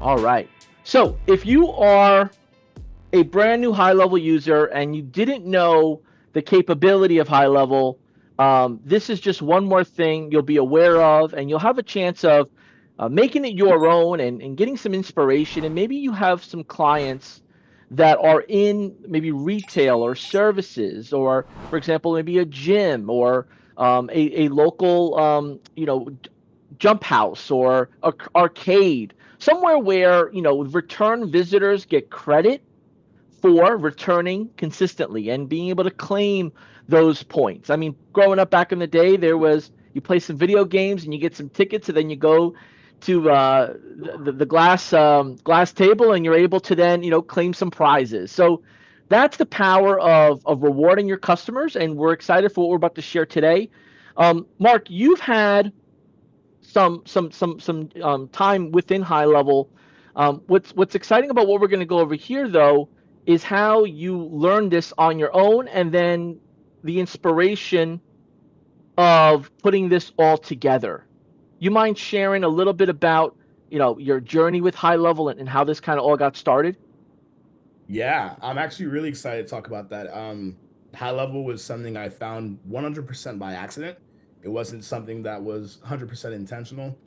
All right. So if you are a brand new high level user and you didn't know the capability of high level, this is just one more thing you'll be aware of, and you'll have a chance of making it your own and getting some inspiration. And maybe you have some clients that are in maybe retail or services, or for example, maybe a gym or a local, jump house or a arcade, somewhere where return visitors get credit for returning consistently and being able to claim those points. I mean, growing up back in the day, there was you play some video games and you get some tickets, and then you go to the glass table, and you're able to then claim some prizes. So that's the power of rewarding your customers, and we're excited for what we're about to share today. Mark, you've had some time within high level. What's exciting about what we're going to go over here, though, is how you learn this on your own, and then the inspiration of putting this all together. You mind sharing a little bit about your journey with high level and how this kind of all got started? Yeah, I'm actually really excited to talk about that. High level was something I found 100% by accident. It wasn't something that was 100% intentional.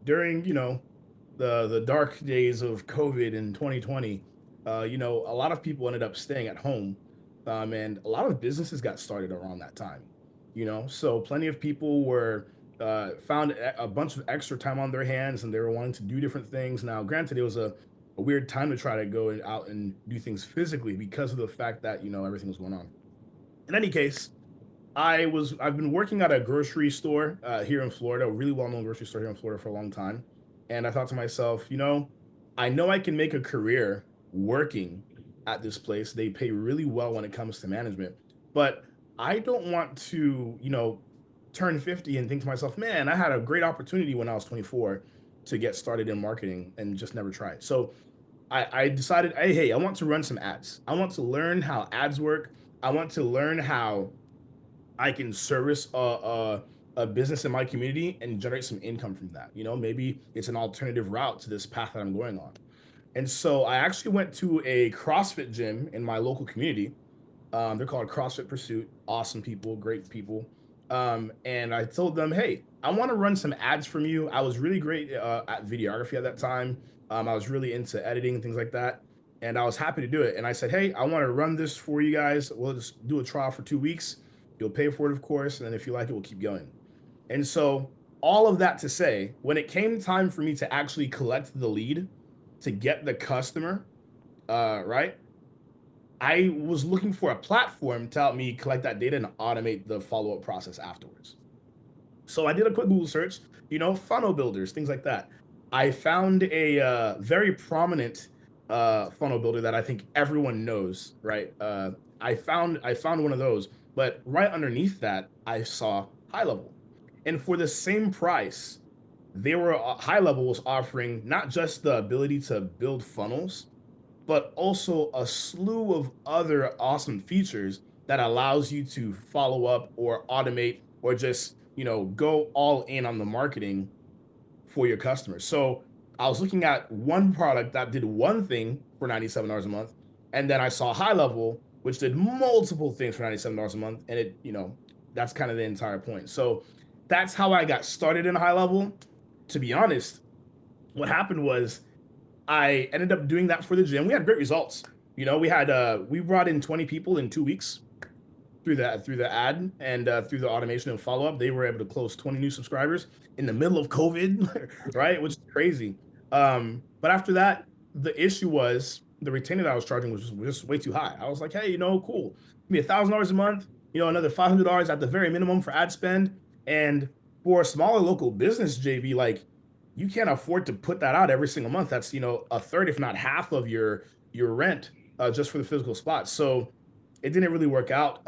During the dark days of COVID in 2020, a lot of people ended up staying at home, and a lot of businesses got started around that time. So plenty of people were found a bunch of extra time on their hands, and they were wanting to do different things. Now, granted, it was a weird time to try to go out and do things physically because of the fact that everything was going on. In any case, I've been working at a grocery store here in Florida, a really well known grocery store here in Florida for a long time, and I thought to myself, I know I can make a career working at this place. They pay really well when it comes to management, but I don't want to turn 50 and think to myself, man, I had a great opportunity when I was 24 to get started in marketing and just never tried. So I decided, hey, I want to run some ads. I want to learn how ads work. I want to learn how I can service a business in my community and generate some income from that. Maybe it's an alternative route to this path that I'm going on. And so I actually went to a CrossFit gym in my local community. They're called CrossFit Pursuit. Awesome people, great people. And I told them, hey, I want to run some ads from you. I was really great at videography at that time. I was really into editing, things like that. And I was happy to do it. And I said, hey, I want to run this for you guys. We'll just do a trial for 2 weeks. You'll pay for it, of course. And then if you like it, we'll keep going. And so, all of that to say, when it came time for me to actually collect the lead to get the customer, right? I was looking for a platform to help me collect that data and automate the follow up process afterwards. So I did a quick Google search, funnel builders, things like that. I found a very prominent funnel builder that I think everyone knows, right? I found one of those, but right underneath that, I saw High Level, and for the same price, they were High Level was offering not just the ability to build funnels, but also a slew of other awesome features that allows you to follow up or automate or just go all in on the marketing for your customers. So I was looking at one product that did one thing for $97 a month, and then I saw High Level, which did multiple things for $97 a month, and that's kind of the entire point. So that's how I got started in High Level. To be honest, what happened was I ended up doing that for the gym. We had great results. We brought in 20 people in 2 weeks through the ad and through the automation and follow up. They were able to close 20 new subscribers in the middle of COVID, right? Which is crazy. But after that, the issue was the retainer that I was charging was just way too high. I was like, hey, cool, give me $1,000 a month, another $500 at the very minimum for ad spend, and for a smaller local business, JB, like you can't afford to put that out every single month. That's a third, if not half, of your rent just for the physical spot. So it didn't really work out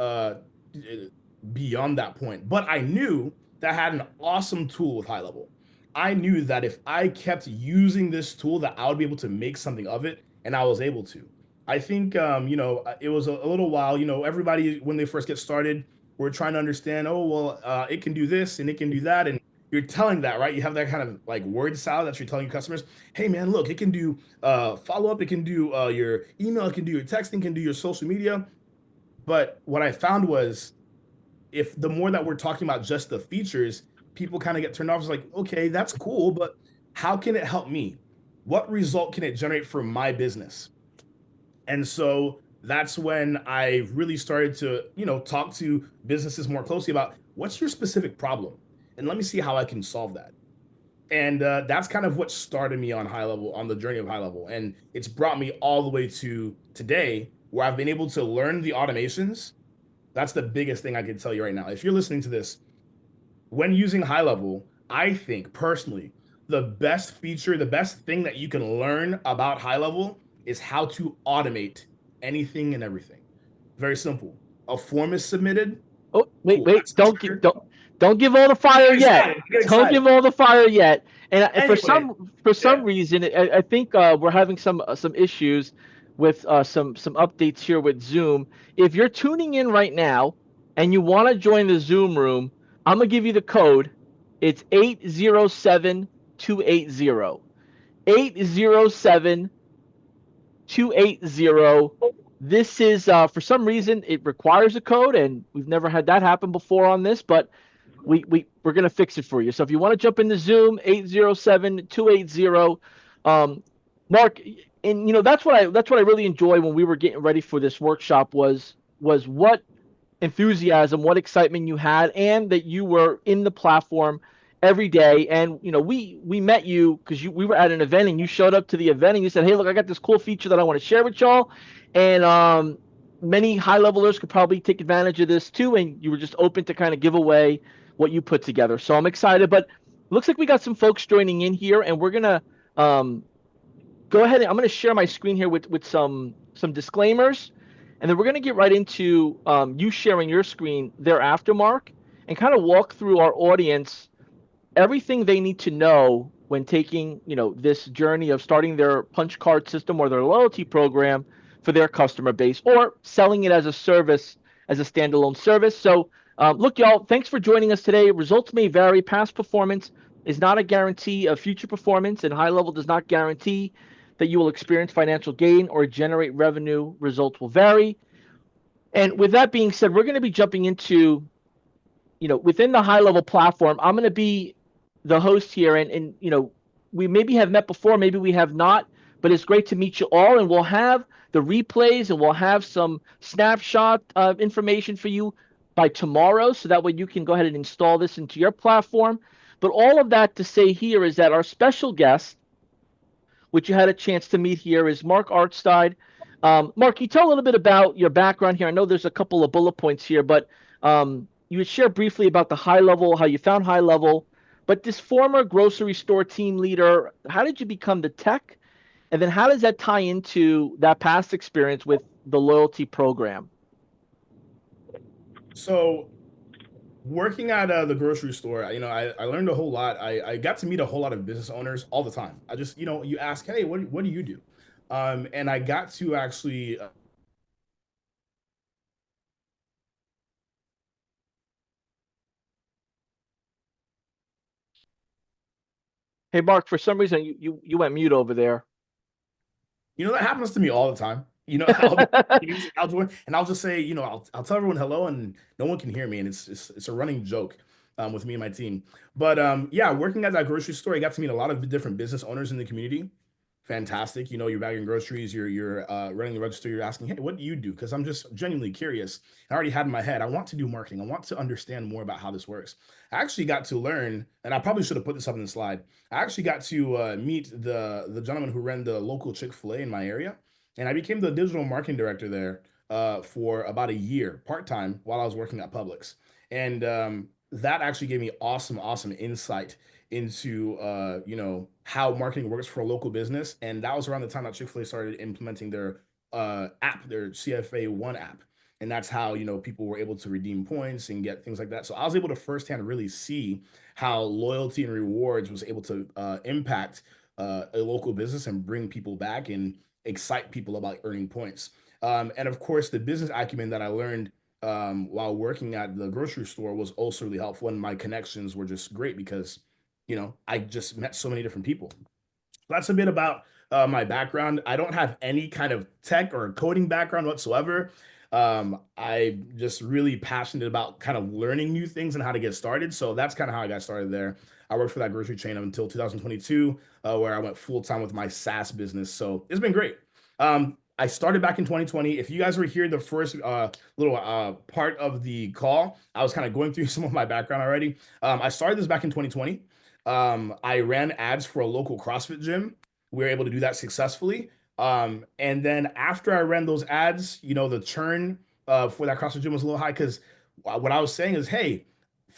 beyond that point. But I knew that I had an awesome tool with High Level. I knew that if I kept using this tool, that I would be able to make something of it, and I was able to. I think it was a little while. Everybody when they first get started, we're trying to understand. Oh well, it can do this and it can do that, and you're telling that, right? You have that kind of like word salad that you're telling your customers, hey man, look, it can do follow up, it can do your email, it can do your texting, can do your social media. But what I found was if the more that we're talking about just the features, people kind of get turned off. It's like, okay, that's cool, but how can it help me? What result can it generate for my business? And so that's when I really started to, talk to businesses more closely about what's your specific problem, and let me see how I can solve that. And that's kind of what started me on high level, on the journey of high level, and it's brought me all the way to today, where I've been able to learn the automations. That's the biggest thing I can tell you right now. If you're listening to this, when using high level, I think personally, the best feature, the best thing that you can learn about high level is how to automate anything and everything. Very simple. A form is submitted. Oh, wait, Cool. wait! That's the trigger. Don't give all the fire Get yet. excited. Get Don't excited. give all the fire yet. And Anyway, for some yeah. reason, I think we're having some issues with some updates here with Zoom. If you're tuning in right now and you want to join the Zoom room, I'm gonna give you the code. It's 807-280. 807-280. This is for some reason it requires a code, and we've never had that happen before on this, but we're gonna fix it for you. So if you want to jump into Zoom, 807-280. Um, Mark, and that's what I really enjoy when we were getting ready for this workshop was what enthusiasm, what excitement you had, and that you were in the platform every day. And we met you because we were at an event, and you showed up to the event, and you said, "Hey, look, I got this cool feature that I want to share with y'all." And many high levelers could probably take advantage of this too. And you were just open to kind of give away what you put together. So I'm excited. But it looks like we got some folks joining in here, and we're gonna um, go ahead. I'm going to share my screen here with some disclaimers, and then we're going to get right into you sharing your screen thereafter, Mark, and kind of walk through our audience everything they need to know when taking this journey of starting their punch card system or their loyalty program for their customer base, or selling it as a service, as a standalone service. So look, y'all, thanks for joining us today. Results may vary. Past performance is not a guarantee of future performance, and high level does not guarantee that you will experience financial gain or generate revenue. Results will vary. And with that being said, we're going to be jumping into within the high level platform. I'm going to be the host here, and we maybe have met before, maybe we have not, but it's great to meet you all. And we'll have the replays, and we'll have some snapshot of information for you by tomorrow, so that way you can go ahead and install this into your platform. But all of that to say here is that our special guest, which you had a chance to meet here, is Marc Aristide. Mark, can you tell a little bit about your background here? I know there's a couple of bullet points here, but you would share briefly about the high level, how you found high level. But this former grocery store team leader, how did you become the tech? And then how does that tie into that past experience with the loyalty program? So working at the grocery store, I learned a whole lot. I got to meet a whole lot of business owners all the time. I just, you ask, hey, what do you do? And I got to actually Hey, Mark, for some reason you went mute over there. that happens to me all the time. I'll be meetings outdoor, and I'll just say, I'll tell everyone hello, and no one can hear me, and it's a running joke with me and my team. But yeah, working at that grocery store, I got to meet a lot of different business owners in the community. Fantastic. You're bagging groceries, you're running the register, you're asking, hey, what do you do? Because I'm just genuinely curious. I already had in my head, I want to do marketing. I want to understand more about how this works. I actually got to learn, and I probably should have put this up in the slide. I actually got to meet the gentleman who ran the local Chick-fil-A in my area, and I became the digital marketing director there for about a year, part-time, while I was working at Publix. And that actually gave me awesome insight into how marketing works for a local business. And that was around the time that Chick-fil-A started implementing their app, their CFA One app. And that's how people were able to redeem points and get things like that. So I was able to firsthand really see how loyalty and rewards was able to impact a local business and bring people back and excite people about earning points. And of course, the business acumen that I learned while working at the grocery store was also really helpful, and my connections were just great because I just met so many different people. That's a bit about my background. I don't have any kind of tech or coding background whatsoever. I'm just really passionate about kind of learning new things and how to get started. So that's kind of how I got started there. I worked for that grocery chain until 2022, where I went full time with my SaaS business. So it's been great. I started back in 2020. If you guys were here the first little part of the call, I was kind of going through some of my background already. I started this back in 2020. I ran ads for a local CrossFit gym. We were able to do that successfully. And then after I ran those ads, the churn for that CrossFit gym was a little high because what I was saying is, hey,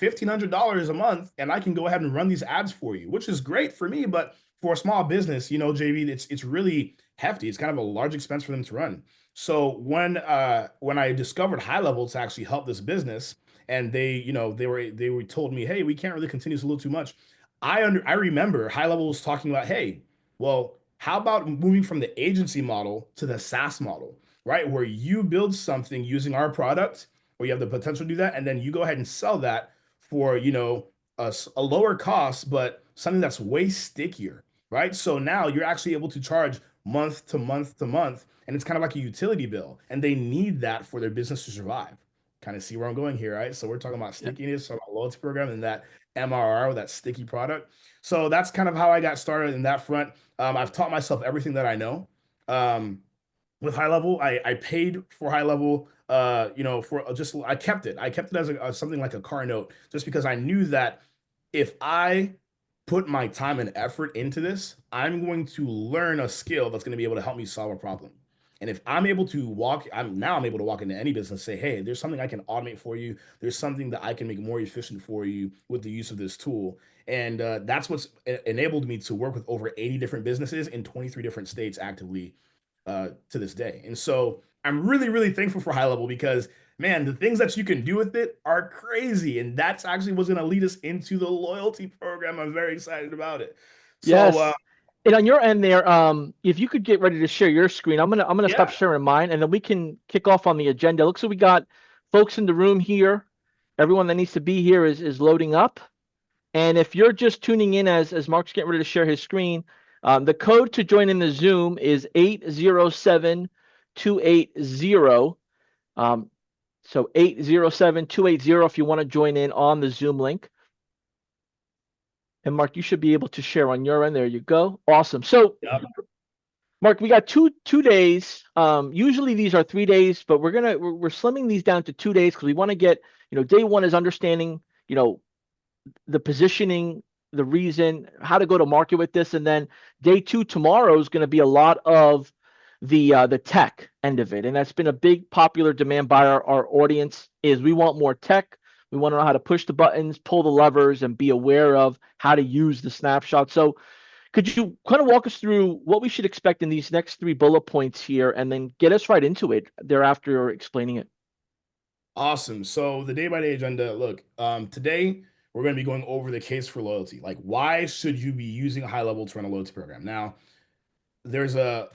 $1,500 a month, and I can go ahead and run these ads for you, which is great for me. But for a small business, JV, it's really hefty. It's kind of a large expense for them to run. So when I discovered High Level to actually help this business, and they were told me, hey, we can't really continue, it's a little too much. I remember High Level was talking about, hey, well, how about moving from the agency model to the SaaS model, right? Where you build something using our product, or you have the potential to do that, and then you go ahead and sell that for, a lower cost, but something that's way stickier, right? So now you're actually able to charge month to month to month, and it's kind of like a utility bill, and they need that for their business to survive. Kind of see where I'm going here, right? So we're talking about Yeah. stickiness, talking about loyalty program, and that MRR, that sticky product. So that's kind of how I got started in that front. I've taught myself everything that I know. Um, with High Level, I paid for High Level. For just I kept it. I kept it as something like a car note, just because I knew that if I put my time and effort into this, I'm going to learn a skill that's going to be able to help me solve a problem. And if I'm able to I'm able to walk into any business and say, hey, there's something I can automate for you. There's something that I can make more efficient for you with the use of this tool. And that's what's enabled me to work with over 80 different businesses in 23 different states actively to this day. And so I'm really, really thankful for High Level because, man, the things that you can do with it are crazy. And that's actually what's going to lead us into the loyalty program. I'm very excited about it. So, Yes. And on your end there, if you could get ready to share your screen, I'm gonna stop yeah, sharing mine, and then we can kick off on the agenda. Looks like we got folks in the room here. Everyone that needs to be here is loading up. And if you're just tuning in as Mark's getting ready to share his screen, the code to join in the Zoom is 807280. So 807280 if you want to join in on the Zoom link. And Mark, you should be able to share on your end. There you go. Awesome. So yep, Mark, we got two days. Usually these are 3 days, but we're slimming these down to 2 days because we want to get, day one is understanding, the positioning, the reason, how to go to market with this, and then day two tomorrow is going to be a lot of the tech end of it, and that's been a big popular demand by our audience. Is we want more tech. We want to know how to push the buttons, pull the levers, and be aware of how to use the snapshot. So, could you kind of walk us through what we should expect in these next three bullet points here, and then get us right into it thereafter, explaining it? awesome. So the day by day agenda. Look, today we're going to be going over the case for loyalty. Like, why should you be using a High Level to run a loyalty program? Now, there's a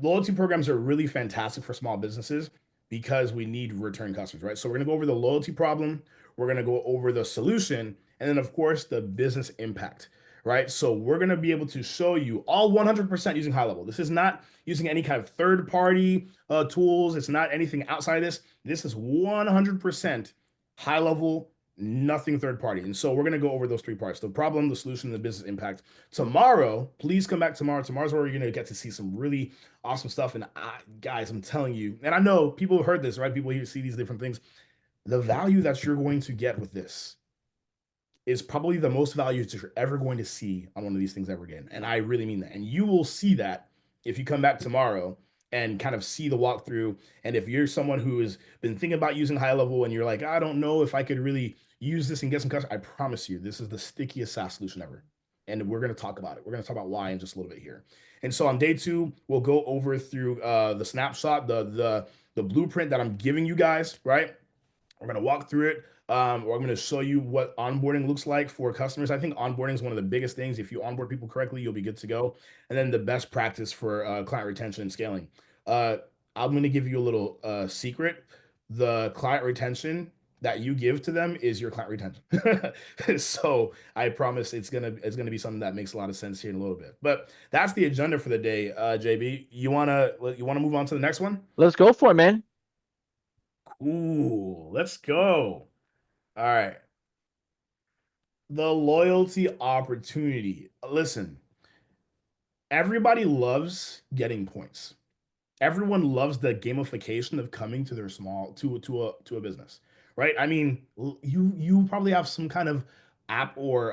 loyalty programs are really fantastic for small businesses because we need return customers, right? So we're going to go over the loyalty problem, we're going to go over the solution, and then of course the business impact, right? So we're going to be able to show you all 100% using High Level. This is not using any kind of third party tools. It's not anything outside of this. This is 100% High Level, nothing third party. And so we're going to go over those three parts: the problem, the solution, and the business impact. Tomorrow, please come back tomorrow. Tomorrow's where you're going to get to see some really awesome stuff. And guys, I'm telling you, and I know people have heard this, right? People here see these different things. The value that you're going to get with this is probably the most value that you're ever going to see on one of these things ever again. And I really mean that. And you will see that if you come back tomorrow and kind of see the walkthrough. And if you're someone who has been thinking about using High Level and you're like, I don't know if I could really use this and get some customers, I promise you, this is the stickiest SaaS solution ever. And we're going to talk about it. We're going to talk about why in just a little bit here. And so on day two, we'll go over through the snapshot, the blueprint that I'm giving you guys, right? We're going to walk through it. Or I'm going to show you what onboarding looks like for customers. I think onboarding is one of the biggest things. If you onboard people correctly, you'll be good to go. And then the best practice for client retention and scaling. Uh, I'm going to give you a little secret. The client retention that you give to them is your client retention. So I promise it's gonna be something that makes a lot of sense here in a little bit. But that's the agenda for the day. JB, you wanna move on to the next one? Let's go for it, man. Ooh, let's go. All right. The loyalty opportunity. Listen, everybody loves getting points. Everyone loves the gamification of coming to their small to a business, right? I mean, you probably have some kind of app or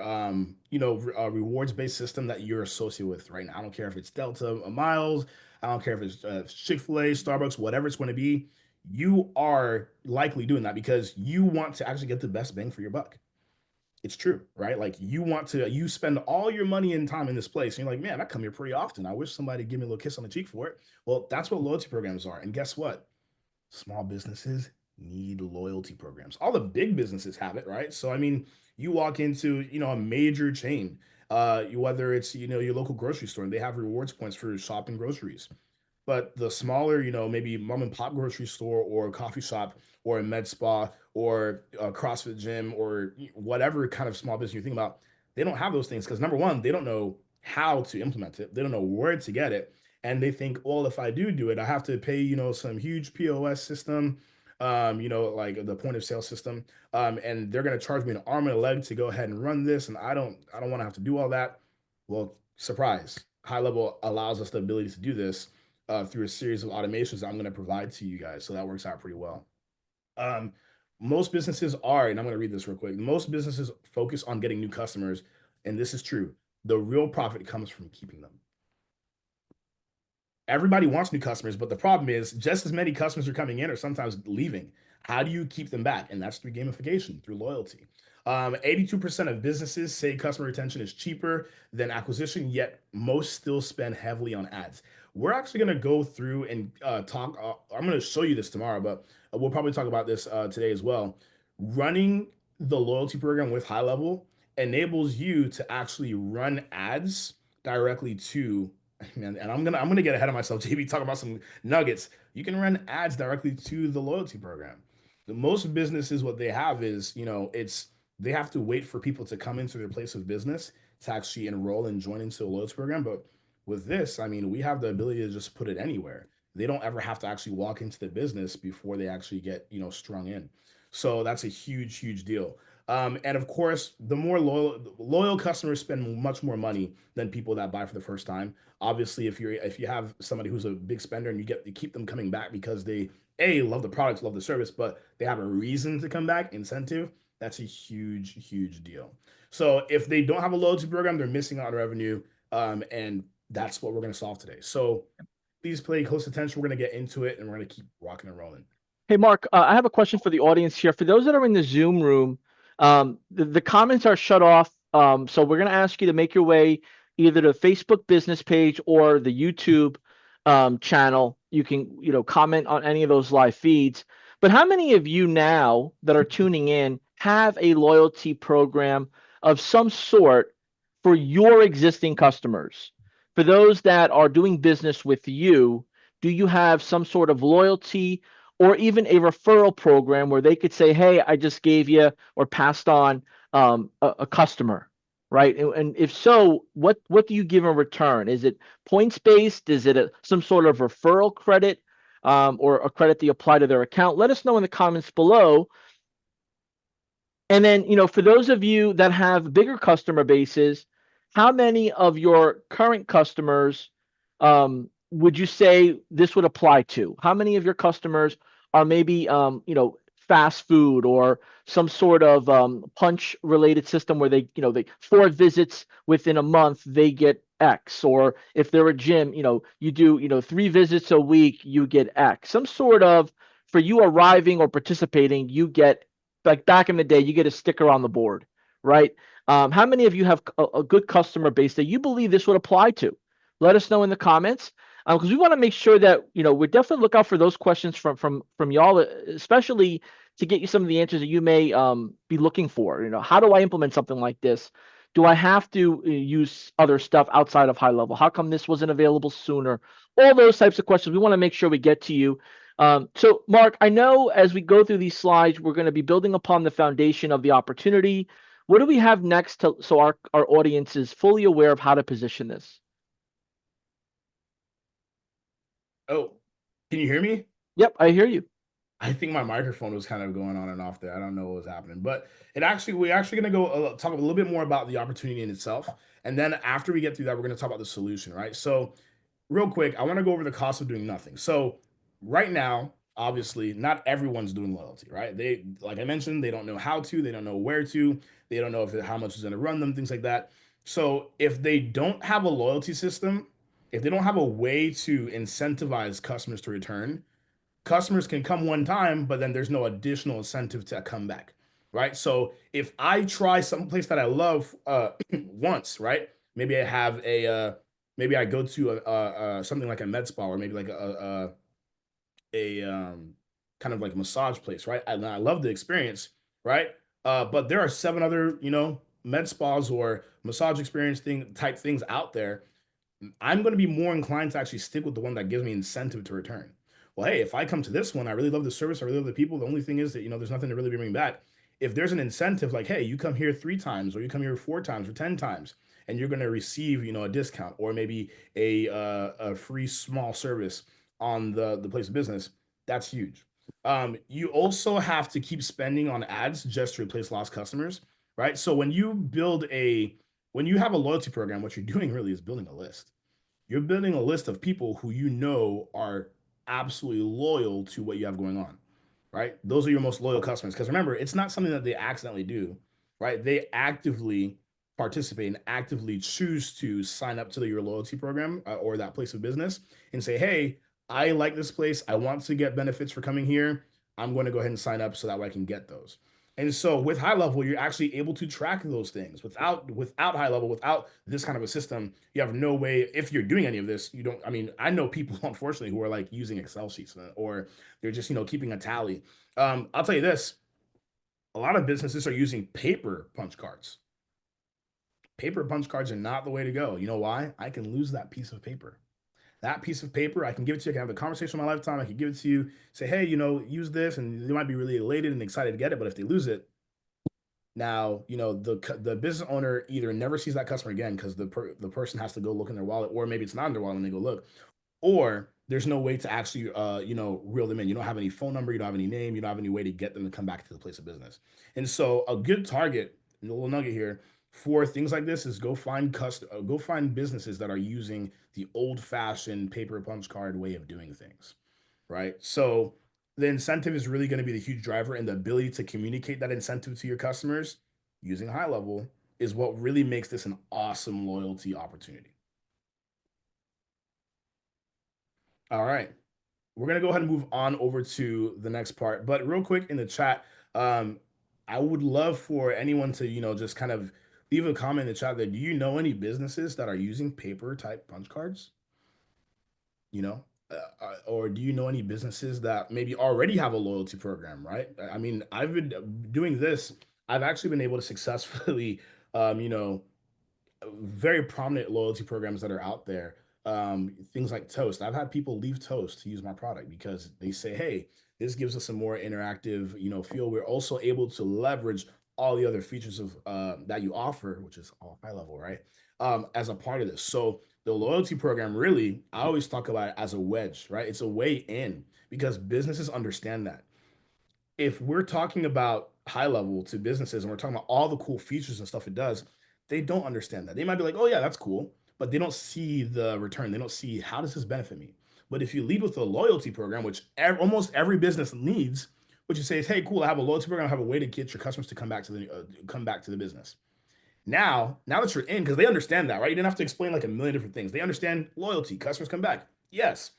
rewards based system that you're associated with right now. I don't care if it's Delta Miles, I don't care if it's Chick-fil-A, Starbucks, whatever it's going to be. You are likely doing that because you want to actually get the best bang for your buck. It's true, right? Like you spend all your money and time in this place, and you're like, man, I come here pretty often. I wish somebody give me a little kiss on the cheek for it. Well, that's what loyalty programs are. And guess what? Small businesses need loyalty programs. All the big businesses have it, right? So I mean, you walk into a major chain, whether it's your local grocery store, and they have rewards points for shopping groceries. But the smaller, maybe mom and pop grocery store or coffee shop or a med spa or a CrossFit gym or whatever kind of small business you're thinking about, they don't have those things because number one, they don't know how to implement it. They don't know where to get it. And they think, well, if I do it, I have to pay, some huge POS system, like the point of sale system. And they're going to charge me an arm and a leg to go ahead and run this. And I don't want to have to do all that. Well, surprise. High level allows us the ability to do this through a series of automations that I'm going to provide to you guys. So that works out pretty well. Um, Most businesses are, and I'm going to read this real quick. Most businesses focus on getting new customers, and this is true. The real profit comes from keeping them. Everybody wants new customers, but the problem is just as many customers are coming in or sometimes leaving. How do you keep them back? And that's through gamification, through loyalty. 82% of businesses say customer retention is cheaper than acquisition, yet most still spend heavily on ads. We're actually going to go through and talk. I'm going to show you this tomorrow, but we'll probably talk about this today as well. Running the loyalty program with high level enables you to actually run ads directly to and I'm gonna get ahead of myself. JB talking about some nuggets. You can run ads directly to the loyalty program. The most businesses, what they have is, it's they have to wait for people to come into their place of business to actually enroll and join into the loyalty program. But with this, I mean, we have the ability to just put it anywhere. They don't ever have to actually walk into the business before they actually get, strung in. So that's a huge, huge deal. And of course, the more loyal customers spend much more money than people that buy for the first time. Obviously, if you have somebody who's a big spender and you keep them coming back because they love the products, love the service, but they have a reason to come back, incentive, that's a huge, huge deal. So if they don't have a loyalty program, they're missing out on revenue. And that's what we're going to solve today. So please pay close attention. We're going to get into it and we're going to keep rocking and rolling. Hey, Mark, I have a question for the audience here. For those that are in the Zoom room, the comments are shut off. So we're going to ask you to make your way either to the Facebook business page or the YouTube channel. You can, comment on any of those live feeds. But how many of you now that are tuning in have a loyalty program of some sort for your existing customers? For those that are doing business with you, do you have some sort of loyalty or even a referral program where they could say, "Hey, I just gave you or passed on a customer," right? And if so, what do you give in return? Is it points based? Is it some sort of referral credit or a credit that you apply to their account? Let us know in the comments below. And then, for those of you that have bigger customer bases, how many of your current customers would you say this would apply to? How many of your customers are maybe, fast food or some sort of punch related system where they 4 visits within a month, they get X, or if they're a gym, you do, 3 visits a week, you get X. Some sort of, for you arriving or participating, you get, like back in the day, you get a sticker on the board, right? How many of you have a good customer base that you believe this would apply to? Let us know in the comments because we want to make sure that we definitely look out for those questions from y'all, especially to get you some of the answers that you may be looking for. How do I implement something like this? Do I have to use other stuff outside of high level? How come this wasn't available sooner? All those types of questions. We want to make sure we get to you. So, Mark, I know as we go through these slides, we're going to be building upon the foundation of the opportunity. What do we have next so our audience is fully aware of how to position this? Oh, can you hear me? Yep, I hear you. I think my microphone was kind of going on and off there. I don't know what was happening, but we're actually going to go talk a little bit more about the opportunity in itself, and then after we get through that, we're going to talk about the solution, right? So, real quick, I want to go over the cost of doing nothing. So, right now, obviously, not everyone's doing loyalty, right? They, like I mentioned, they don't know how to, they don't know where to, they don't know if how much is going to run them, things like that. So, if they don't have a loyalty system, if they don't have a way to incentivize customers to return, customers can come one time, but then there's no additional incentive to come back, right? So if I try some place that I love once, right? Maybe I have maybe I go to something like a med spa or maybe like a kind of like a massage place, right? And I love the experience, right? But there are seven other, med spas or massage experience type things out there. I'm going to be more inclined to actually stick with the one that gives me incentive to return. Well, hey, if I come to this one, I really love the service, I really love the people. The only thing is that there's nothing to really bring back. If there's an incentive, like, hey, you come here 3 times, or you come here 4 times, or 10 times, and you're going to receive, a discount, or maybe a free small service on the place of business, that's huge. You also have to keep spending on ads just to replace lost customers, right? So when you have a loyalty program, what you're doing really is building a list. You're building a list of people who are absolutely loyal to what you have going on, right? Those are your most loyal customers. Because remember, it's not something that they accidentally do, right? They actively participate and actively choose to sign up to your loyalty program or that place of business and say, hey, I like this place. I want to get benefits for coming here. I'm going to go ahead and sign up so that way I can get those. And so with high level, you're actually able to track those things. Without high level, without this kind of a system, you have no way. If you're doing any of this, you don't. I mean, I know people unfortunately who are like using Excel sheets or they're just keeping a tally. I'll tell you this: a lot of businesses are using paper punch cards. Paper punch cards are not the way to go. You know why? I can lose that piece of paper. That piece of paper, I can give it to you. I can have a conversation of my lifetime. I can give it to you. Say, hey, use this, and they might be really elated and excited to get it. But if they lose it, now, the business owner either never sees that customer again because the person has to go look in their wallet, or maybe it's not in their wallet and they go look, or there's no way to actually reel them in. You don't have any phone number, you don't have any name, you don't have any way to get them to come back to the place of business. And so a good target, a little nugget here for things like this is go find businesses that are using the old fashioned paper punch card way of doing things, right? So the incentive is really going to be the huge driver, and the ability to communicate that incentive to your customers using high level is what really makes this an awesome loyalty opportunity. All right. We're gonna go ahead and move on over to the next part. But real quick in the chat, um, I would love for anyone to, just kind of leave a comment in the chat that do you know any businesses that are using paper type punch cards? You know, or do you know any businesses that maybe already have a loyalty program, right? I mean, I've been doing this. I've actually been able to successfully, um, you know, very prominent loyalty programs that are out there. Things like Toast. I've had people leave Toast to use my product because they say, "Hey, this gives us a more interactive, feel." We're also able to leverage all the other features of that you offer, which is all high level, right? As a part of this. So the loyalty program, really, I always talk about it as a wedge, right? It's a way in because businesses understand that if we're talking about high level to businesses and we're talking about all the cool features and stuff it does, they don't understand that. They might be like, oh yeah, that's cool, but they don't see the return. They don't see how does this benefit me. But if you lead with a loyalty program, which almost every business needs, which you say is, hey, cool, I have a loyalty program, I have a way to get your customers to come back to the business. Now that you're in, because they understand that, right? You didn't have to explain like a million different things. They understand loyalty, customers come back. Yes,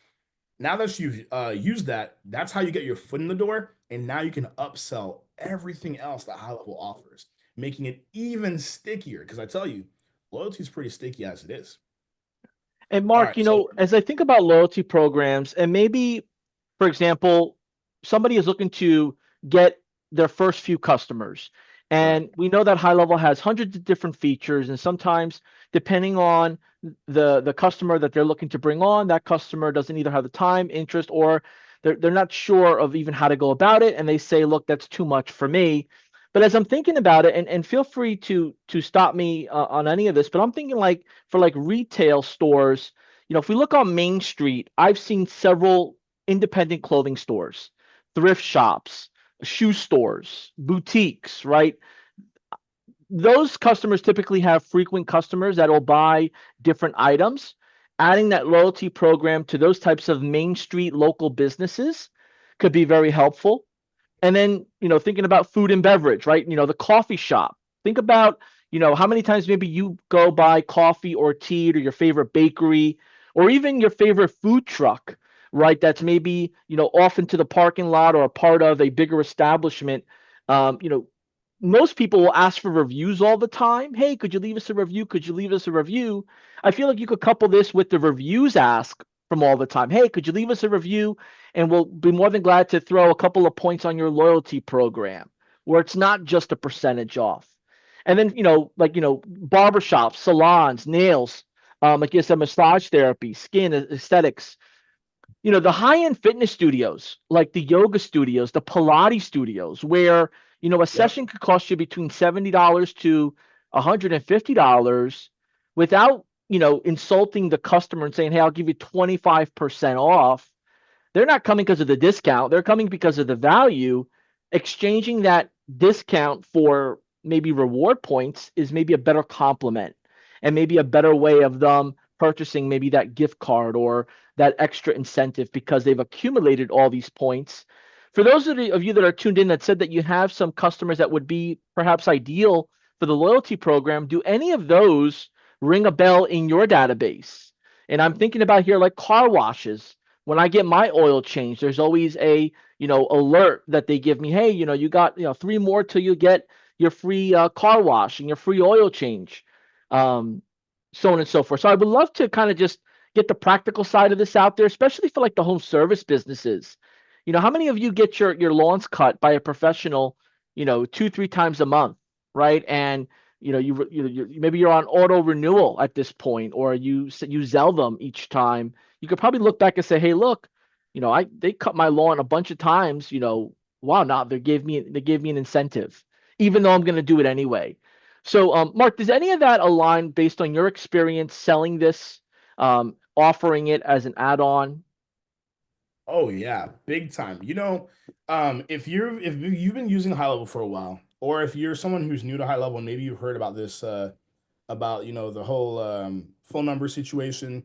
now that you've used that, that's how you get your foot in the door, and now you can upsell everything else that high level offers, making it even stickier. Because I tell you, loyalty is pretty sticky as it is. And All Mark, right, so as I think about loyalty programs, and maybe, for example, somebody is looking to get their first few customers, right, and we know that high level has hundreds of different features, and sometimes depending on the customer that they're looking to bring on, that customer doesn't either have the time, interest, or they're not sure of even how to go about it, and they say, look, that's too much for me. But as I'm thinking about it, and feel free to stop me on any of this, but I'm thinking like for like retail stores, if we look on Main Street, I've seen several independent clothing stores, thrift shops, shoe stores, boutiques, right? Those customers typically have frequent customers that will buy different items. Adding that loyalty program to those types of Main Street local businesses could be very helpful. And then, thinking about food and beverage, right? The coffee shop. Think about, how many times maybe you go buy coffee or tea to your favorite bakery or even your favorite food truck, right? That's maybe, off into the parking lot or a part of a bigger establishment. Um, you know, Most people will ask for reviews all the time. Hey, could you leave us a review? Could you leave us a review? I feel like you could couple this with the reviews ask from all the time. Hey, could you leave us a review? And we'll be more than glad to throw a couple of points on your loyalty program where it's not just a percentage off. And then, barbershops, salons, nails, like you said, massage therapy, skin, aesthetics, the high-end fitness studios, like the yoga studios, the Pilates studios, where, a Yep. session could cost you between $70 to $150 without, insulting the customer and saying, hey, I'll give you 25% off. They're not coming because of the discount. They're coming because of the value. Exchanging that discount for maybe reward points is maybe a better complement and maybe a better way of them purchasing maybe that gift card or that extra incentive because they've accumulated all these points. For those of you that are tuned in that said that you have some customers that would be perhaps ideal for the loyalty program, do any of those ring a bell in your database? And I'm thinking about here like car washes. When I get my oil change, there's always a alert that they give me. Hey, you got 3 more till you get your free car wash and your free oil change, um, so on and so forth. So I would love to kind of just get the practical side of this out there, especially for like the home service businesses. How many of you get your lawns cut by a professional, 2, 3 times a month, right? And maybe you're on auto renewal at this point, or you Zell them each time. You could probably look back and say, hey, look, they cut my lawn a bunch of times. Wow, now they gave me an incentive, even though I'm going to do it anyway. So, Mark, does any of that align based on your experience selling this, offering it as an add-on? Oh yeah, big time. If you've been using high level for a while, or if you're someone who's new to high level, and maybe you've heard about this about the whole phone number situation.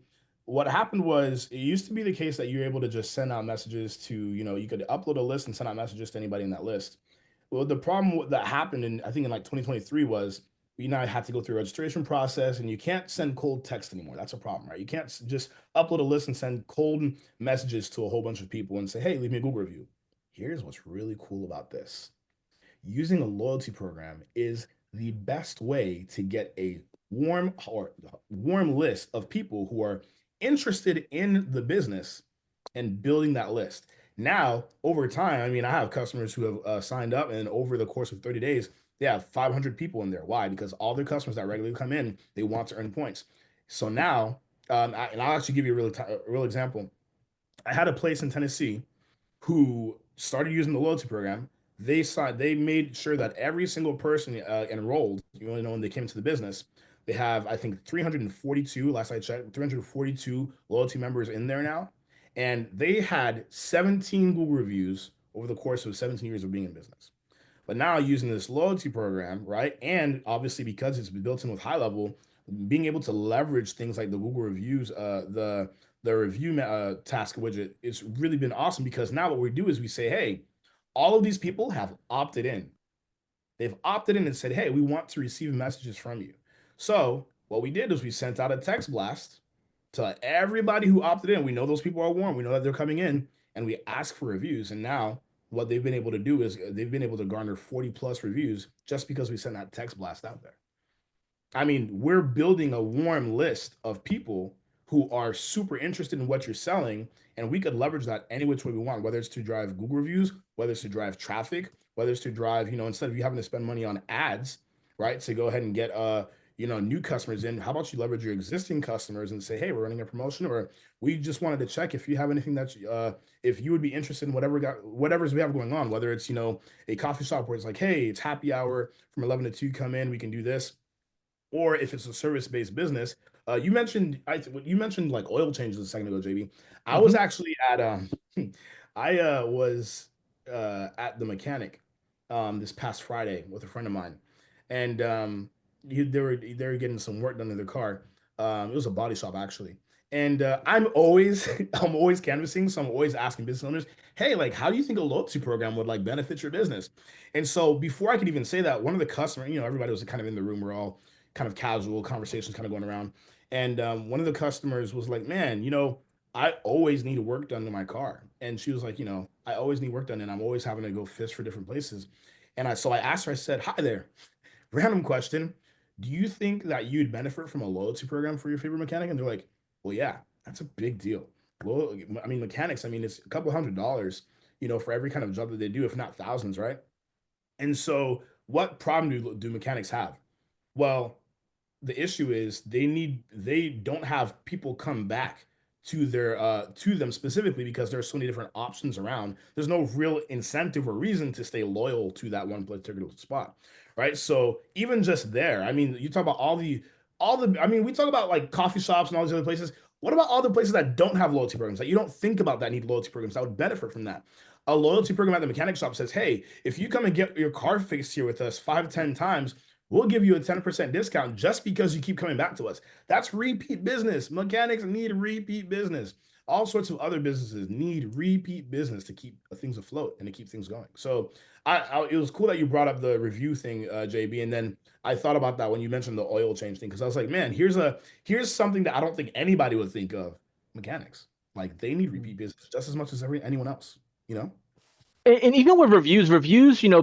What happened was it used to be the case that you're able to just send out messages to you could upload a list and send out messages to anybody in that list. Well, the problem that happened in I think in like 2023 was we now have to go through a registration process, and you can't send cold text anymore. That's a problem, right? You can't just upload a list and send cold messages to a whole bunch of people and say, "Hey, leave me a Google review." Here's what's really cool about this: using a loyalty program is the best way to get a warm list of people who are interested in the business and building that list. Now, over time, I mean, I have customers who have signed up, and over the course of 30 days, they have 500 people in there. Why? Because all their customers that regularly come in, they want to earn points. So now, and I'll actually give you a real example. I had a place in Tennessee who started using the loyalty program. They made sure that every single person enrolled, when they came into the business, they have I think 342. Last I checked, 342 loyalty members in there now, and they had 17 Google reviews over the course of 17 years of being in business. But now using this loyalty program, right, and obviously because it's built in with high level, being able to leverage things like the Google reviews, the review task widget, it's really been awesome because now what we do is we say, hey, all of these people have opted in. They've opted in and said, hey, we want to receive messages from you. So what we did is we sent out a text blast to everybody who opted in. We know those people are warm. We know that they're coming in, and we ask for reviews. And now what they've been able to do is they've been able to garner 40 plus reviews just because we sent that text blast out there. I mean, we're building a warm list of people who are super interested in what you're selling, and we could leverage that any which way we want, whether it's to drive Google reviews, whether it's to drive traffic, whether it's to drive, instead of you having to spend money on ads, right? To go ahead and get new customers in, how about you leverage your existing customers and say, hey, we're running a promotion, or we just wanted to check if you have anything that if you would be interested in whatever's we have going on, whether it's a coffee shop where it's like, hey, it's happy hour from 11 to 2, come in, we can do this, or if it's a service-based business. You mentioned like oil changes a second ago, JB. I was Hmm. actually at I was at the mechanic this past Friday with a friend of mine, and they were getting some work done in their car. It was a body shop actually, and I'm always I'm always canvassing, so I'm always asking business owners, hey, like, how do you think a loyalty program would like benefit your business? And so before I could even say that, one of the customers, everybody was kind of in the room. We're all kind of casual conversations kind of going around. And one of the customers was like, man, I always need work done to my car. And she was like, I always need work done and I'm always having to go fish for different places. So I asked her, I said, hi there, random question. Do you think that you'd benefit from a loyalty program for your favorite mechanic? And they're like, well, yeah, that's a big deal. Well, I mean, mechanics, I mean, it's a couple $100, for every kind of job that they do, if not thousands, right? And so what problem do mechanics have? Well, the issue is they don't have people come back to them specifically because there's so many different options around. There's no real incentive or reason to stay loyal to that one particular spot, right? So even just there, I mean, you talk about all the I mean, we talk about like coffee shops and all these other places. What about all the places that don't have loyalty programs that you don't think about that need loyalty programs that would benefit from that? A loyalty program at the mechanic shop says, hey, if you come and get your car fixed here with us 5 10 times, we'll give you a 10% discount just because you keep coming back to us. That's repeat business. Mechanics need repeat business. All sorts of other businesses need repeat business to keep things afloat and to keep things going. So it was cool that you brought up the review thing, JB. And then I thought about that when you mentioned the oil change thing, because I was like, man, here's something that I don't think anybody would think of. Mechanics, like, they need repeat business just as much as anyone else, you know? And even with reviews,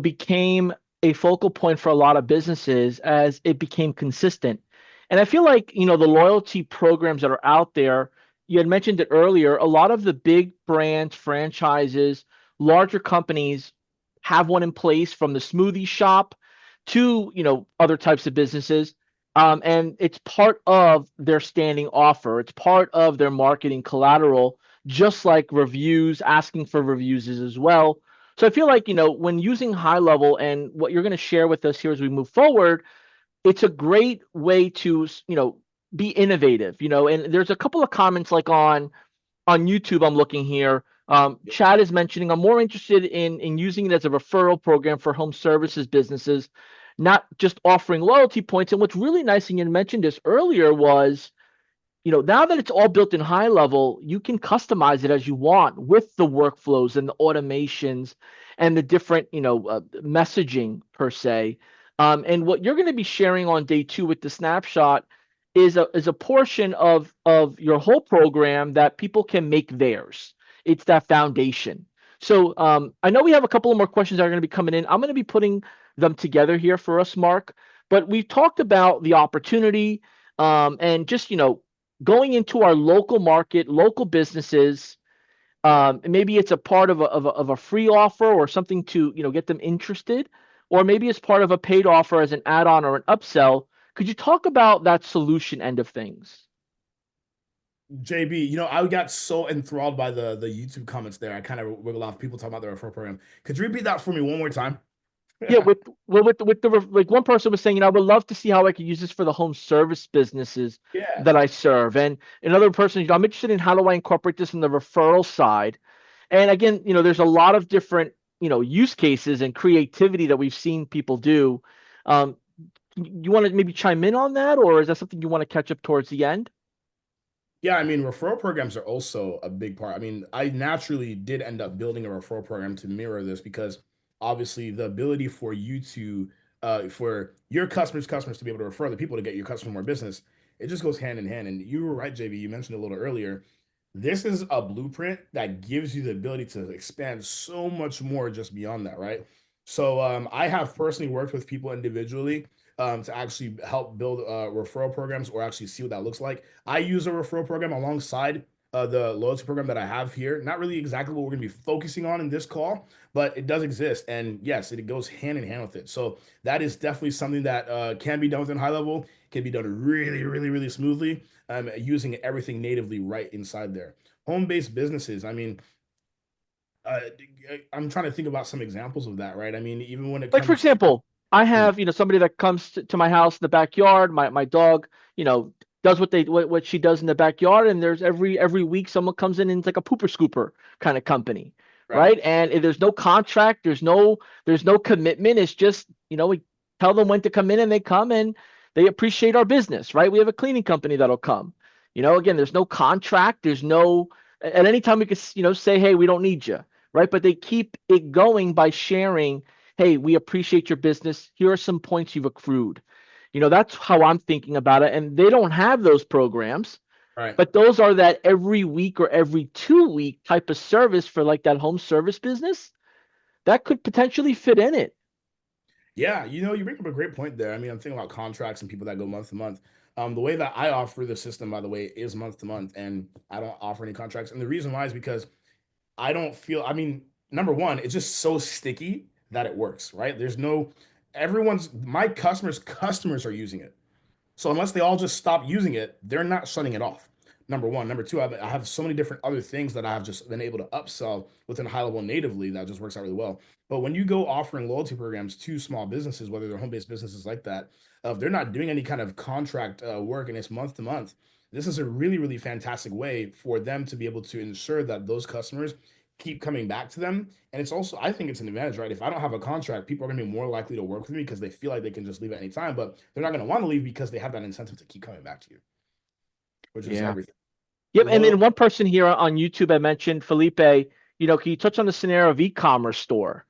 became a focal point for a lot of businesses as it became consistent. And I feel like, the loyalty programs that are out there, you had mentioned it earlier, a lot of the big brands, franchises, larger companies have one in place, from the smoothie shop to, other types of businesses. And it's part of their standing offer. It's part of their marketing collateral, just like reviews, asking for reviews is as well. So I feel like, when using high level and what you're going to share with us here as we move forward, it's a great way to, be innovative, and there's a couple of comments like on YouTube I'm looking here. Chad is mentioning, I'm more interested in using it as a referral program for home services businesses, not just offering loyalty points. And what's really nice, and you mentioned this earlier, was, now that it's all built in high level, you can customize it as you want with the workflows and the automations and the different, messaging per se. And what you're going to be sharing on day two with the snapshot is a portion of your whole program that people can make theirs. It's that foundation. So I know we have a couple of more questions that are going to be coming in. I'm going to be putting them together here for us, Mark. But we've talked about the opportunity, and just, going into our local market, local businesses. Maybe it's a part of a free offer or something to, get them interested, or maybe it's part of a paid offer as an add-on or an upsell. Could you talk about that solution end of things? JB, I got so enthralled by the YouTube comments there. I kind of wiggle off people talking about the referral program. Could you repeat that for me one more time? Yeah, with the like, one person was saying, I would love to see how I could use this for the home service businesses Yeah. that I serve. And another person, I'm interested in how do I incorporate this in the referral side. And again, there's a lot of different, use cases and creativity that we've seen people do. Um, you want to maybe chime in on that, or is that something you want to catch up towards the end? Yeah, I mean, referral programs are also a big part. I mean, I naturally did end up building a referral program to mirror this because obviously the ability for you to, for your customers to be able to refer the people to get your customer more business, it just goes hand in hand. And you were right, JB. You mentioned a little earlier. This is a blueprint that gives you the ability to expand so much more just beyond that, right? So I have personally worked with people individually to actually help build referral programs or actually see what that looks like. I use a referral program alongside the loyalty program that I have here. Not really exactly what we're going to be focusing on in this call, but it does exist. And yes, it goes hand in hand with it. So that is definitely something that can be done within high level, can be done really, really, really smoothly, using everything natively right inside there. Home-based businesses. I mean, uh, I'm trying to think about some examples of that, right? I mean, even when it Like for comes to, example, I hmm, have, somebody that comes to my house in the backyard. My dog, does what she does in the backyard, and there's every week someone comes in and it's like a pooper scooper kind of company, right, right? And there's no contract, there's no commitment. It's just, we tell them when to come in and they come and they appreciate our business, right? We have a cleaning company that'll come. Again, there's no contract, there's no at any time we could, say, hey, we don't need you, right? But they keep it going by sharing, hey, we appreciate your business. Here are some points you've accrued. That's how I'm thinking about it. And they don't have those programs, right. but those are that every week or every 2 week type of service for like that home service business that could potentially fit in it. Yeah, you bring up a great point there. I mean, I'm thinking about contracts and people that go month to month. The way that I offer the system, by the way, is month to month, and I don't offer any contracts. And the reason why is because I don't feel, I mean, number one, it's just so sticky that it works, right? My customers are using it. So unless they all just stop using it, they're not shutting it off. Number one. Number two, I have so many different other things that I've just been able to upsell within high level natively that just works out really well. But when you go offering loyalty programs to small businesses, whether they're home based businesses like that, if they're not doing any kind of contract work and it's month to month, this is a really, really fantastic way for them to be able to ensure that those customers keep coming back to them. And it's also, I think it's an advantage, right? If I don't have a contract, people are going to be more likely to work with me because they feel like they can just leave at any time, but they're not going to want to leave because they have that incentive to keep coming back to you, which is Yeah. everything. Yep. And then Loyalty, one person here on YouTube I mentioned, Felipe, can you touch on the scenario of e-commerce store?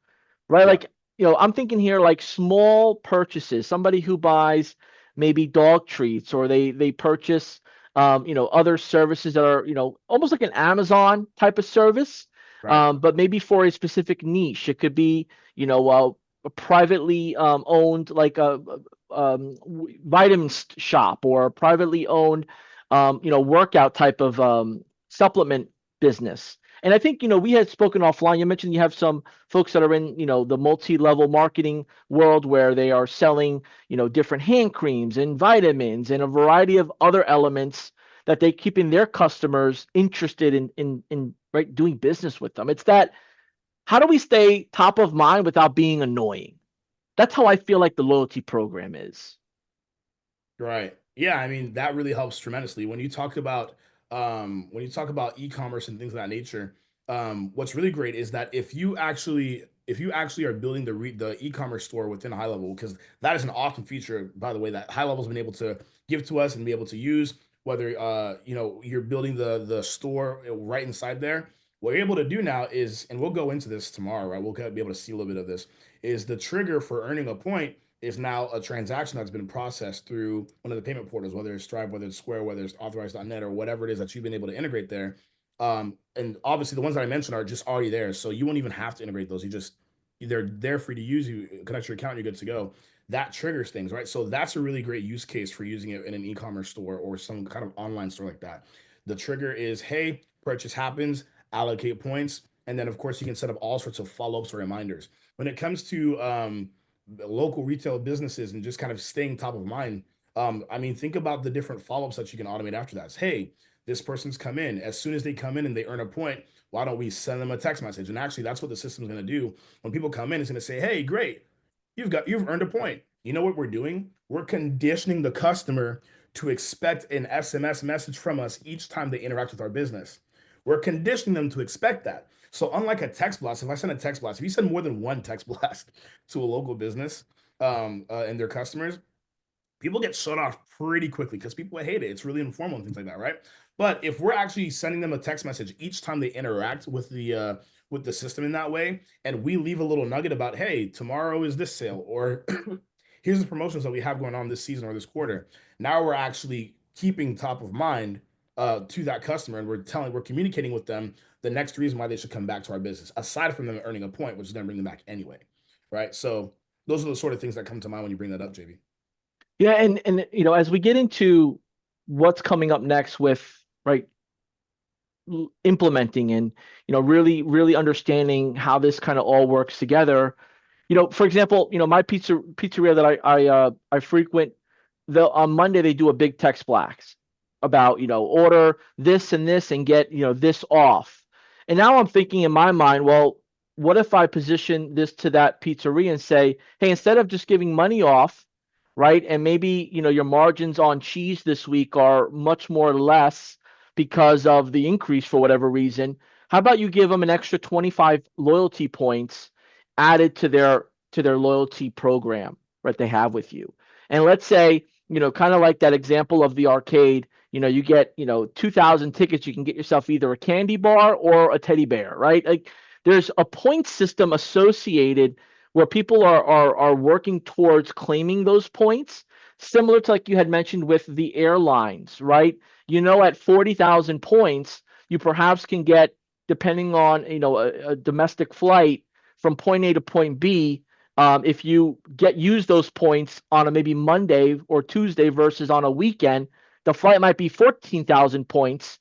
Right? yeah, Like, I'm thinking here like small purchases, somebody who buys maybe dog treats or they purchase other services that are, almost like an Amazon type of service, right, but maybe for a specific niche. It could be, a privately owned like a vitamin shop or a privately owned workout type of supplement business. And I think, we had spoken offline. You mentioned you have some folks that are in, the multi-level marketing world where they are selling, different hand creams and vitamins and a variety of other elements that they keeping their customers interested in right doing business with them. It's that how do we stay top of mind without being annoying? That's how I feel like the loyalty program is. right. Yeah, I mean, that really helps tremendously. When you talk about e-commerce and things of that nature, what's really great is that if you actually are building the e-commerce store within high level, because that is an awesome feature, by the way, that high level's been able to give to us and be able to use, whether you're building the store right inside there. What you're able to do now is, and we'll go into this tomorrow, right? We'll be able to see a little bit of this, is the trigger for earning a point is now a transaction that's been processed through one of the payment portals, whether it's Stripe, whether it's Square, whether it's authorized.net or whatever it is that you've been able to integrate there. And obviously the ones that I mentioned are just already there. So you won't even have to integrate those. They're there for you to use. You connect your account, you're good to go. That triggers things, right? So that's a really great use case for using it in an e-commerce store or some kind of online store like that. The trigger is, hey, purchase happens, allocate points, and then of course you can set up all sorts of follow-ups or reminders. When it comes to local retail businesses and just kind of staying top of mind. I mean, think about the different follow-ups that you can automate after that. Hey, this person's come in. As soon as they come in and they earn a point, why don't we send them a text message? And actually, that's what the system's going to do. When people come in, it's going to say, "Hey, great, you've earned a point." You know what we're doing? We're conditioning the customer to expect an SMS message from us each time they interact with our business. We're conditioning them to expect that. So unlike a text blast, if I send a text blast, if you send more than one text blast to a local business and their customers, people get shut off pretty quickly because people hate it. It's really informal and things like that, right? But if we're actually sending them a text message each time they interact with the system in that way, and we leave a little nugget about, hey, tomorrow is this sale, or here's the promotions that we have going on this season or this quarter. Now we're actually keeping top of mind to that customer, and we're communicating with them the next reason why they should come back to our business, aside from them earning a point, which is going to bring them back anyway, right? So those are the sort of things that come to mind when you bring that up, JB. Yeah, and as we get into what's coming up next with right implementing and really understanding how this kind of all works together. For example, my pizzeria that I frequent, on Monday they do a big text blast about, order this and this and get, this off. And now I'm thinking in my mind, well, what if I position this to that pizzeria and say, hey, instead of just giving money off, right? And maybe, your margins on cheese this week are much more or less because of the increase for whatever reason. How about you give them an extra 25 loyalty points added to their loyalty program that they have with you? And let's say, kind of like that example of the arcade, you get, 2,000 tickets, you can get yourself either a candy bar or a teddy bear, right? Like there's a point system associated where people are working towards claiming those points, similar to like you had mentioned with the airlines, right? At 40,000 points, you perhaps can get, depending on a domestic flight from point A to point B. If you use those points on a maybe Monday or Tuesday versus on a weekend, the flight might be 14,000 points,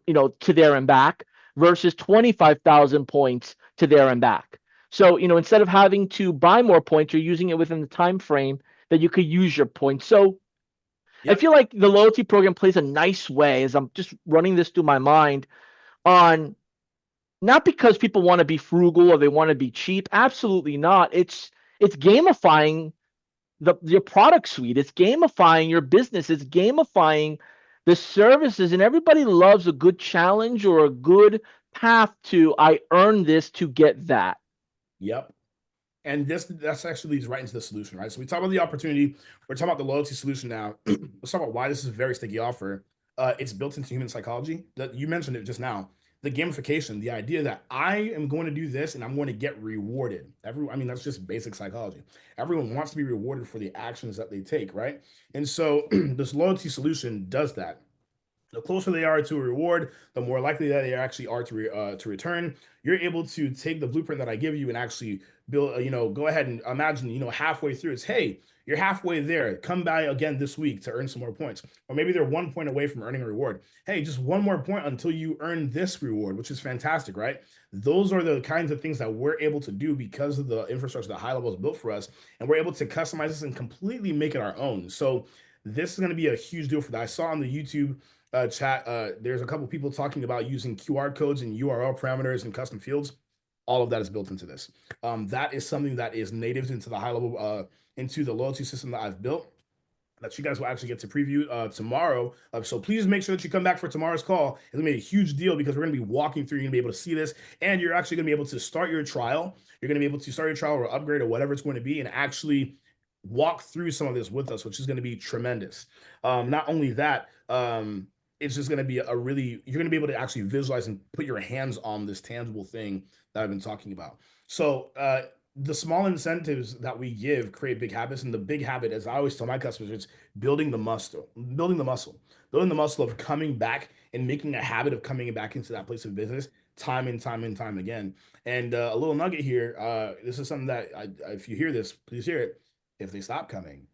to there and back versus 25,000 points to there and back. So, instead of having to buy more points, you're using it within the time frame that you could use your points. So I Yep. feel like the loyalty program plays a nice way as I'm just running this through my mind on, not because people want to be frugal or they want to be cheap. Absolutely not. It's gamifying your product suite. It's gamifying your business. It's gamifying the services, and everybody loves a good challenge or a good path to I earn this to get that. Yep. And that's actually leads right into the solution, right? So we talk about the opportunity. We're talking about the loyalty solution now. Let's talk about why this is a very sticky offer. It's built into human psychology. That you mentioned it just now. The gamification, the idea that I am going to do this and I'm going to get rewarded. I mean, that's just basic psychology. Everyone wants to be rewarded for the actions that they take, right? And so this loyalty solution does that. The closer they are to a reward, the more likely that they actually are to return. You're able to take the blueprint that I give you and actually build. Go ahead and imagine. Halfway through, it's hey, you're halfway there. Come by again this week to earn some more points, or maybe they're 1 point away from earning a reward. Hey, just one more point until you earn this reward, which is fantastic, right? Those are the kinds of things that we're able to do because of the infrastructure that High Level has built for us, and we're able to customize this and completely make it our own. So this is going to be a huge deal for that. I saw on the YouTube chat, there's a couple people talking about using QR codes and URL parameters and custom fields. All of that is built into this. That is something that is native into the high level, into the loyalty system that I've built, that you guys will actually get to preview tomorrow. So please make sure that you come back for tomorrow's call. It's gonna be a huge deal because we're gonna be walking through. You're gonna be able to see this, and you're actually gonna be able to start your trial. You're gonna be able to start your trial or upgrade or whatever it's going to be, and actually walk through some of this with us, which is going to be tremendous. Not only that, it's just going to be you're going to be able to actually visualize and put your hands on this tangible thing that I've been talking about. So the small incentives that we give create big habits, and the big habit, as I always tell my customers, it's building the muscle of coming back and making a habit of coming back into that place of business time and time and time again. And a little nugget here, this is something that if you hear this, please hear it. If they stop coming,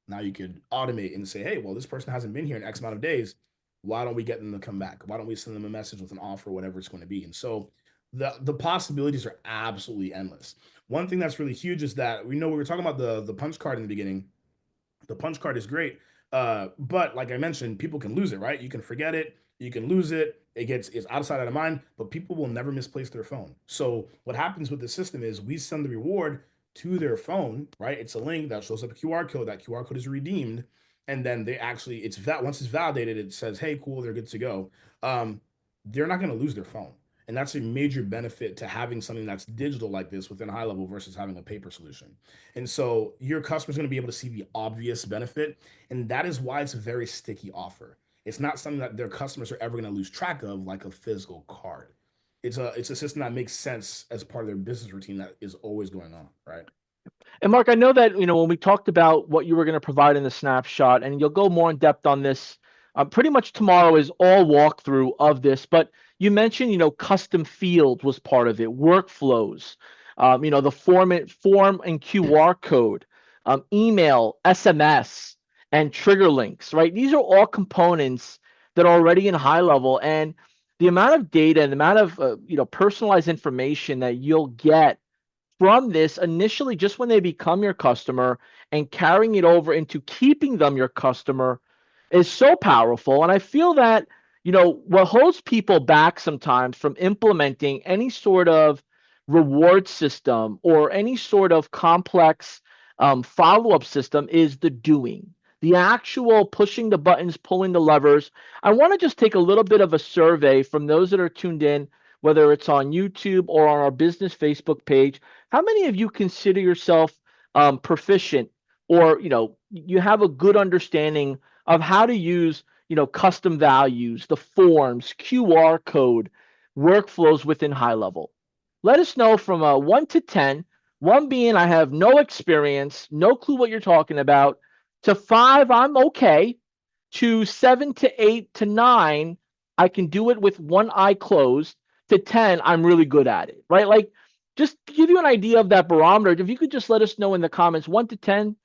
now you could automate and say, hey, well, this person hasn't been here in X amount of days. Why don't we get them to come back? Why don't we send them a message with an offer, whatever it's going to be? And so the possibilities are absolutely endless. One thing that's really huge is that we know we were talking about the punch card in the beginning. The punch card is great, but like I mentioned, people can lose it, right? You can forget it, you can lose it. It's outside out of mind, but people will never misplace their phone. So what happens with the system is we send the reward to their phone, right? It's a link that shows up a QR code. That QR code is redeemed, and then they actually it's that once it's validated, it says, "Hey, cool, they're good to go." They're not going to lose their phone, and that's a major benefit to having something that's digital like this within High Level versus having a paper solution. And so your customer's going to be able to see the obvious benefit, and that is why it's a very sticky offer. It's not something that their customers are ever going to lose track of, like a physical card. It's a system that makes sense as part of their business routine that is always going on, right? And Mark, I know that when we talked about what you were going to provide in the snapshot, and you'll go more in depth on this. Pretty much tomorrow is all walkthrough of this, but you mentioned custom field was part of it, workflows, the form and QR code, email, SMS, and trigger links. Right? These are all components that are already in high level, and the amount of data and the amount of personalized information that you'll get from this initially just when they become your customer and carrying it over into keeping them your customer is so powerful. And I feel that, what holds people back sometimes from implementing any sort of reward system or any sort of complex follow-up system is the doing, the actual pushing the buttons, pulling the levers. I want to just take a little bit of a survey from those that are tuned in, whether it's on YouTube or on our business Facebook page. How many of you consider yourself proficient, or you have a good understanding of how to use custom values, the forms, QR code, workflows within high level? Let us know from 1 to 10, 1 being I have no experience, no clue what you're talking about, to 5 I'm okay, to 7 to 8 to 9 I can do it with one eye closed, to 10 I'm really good at it, right? Like, just to give you an idea of that barometer, if you could just let us know in the comments, 1 to 10,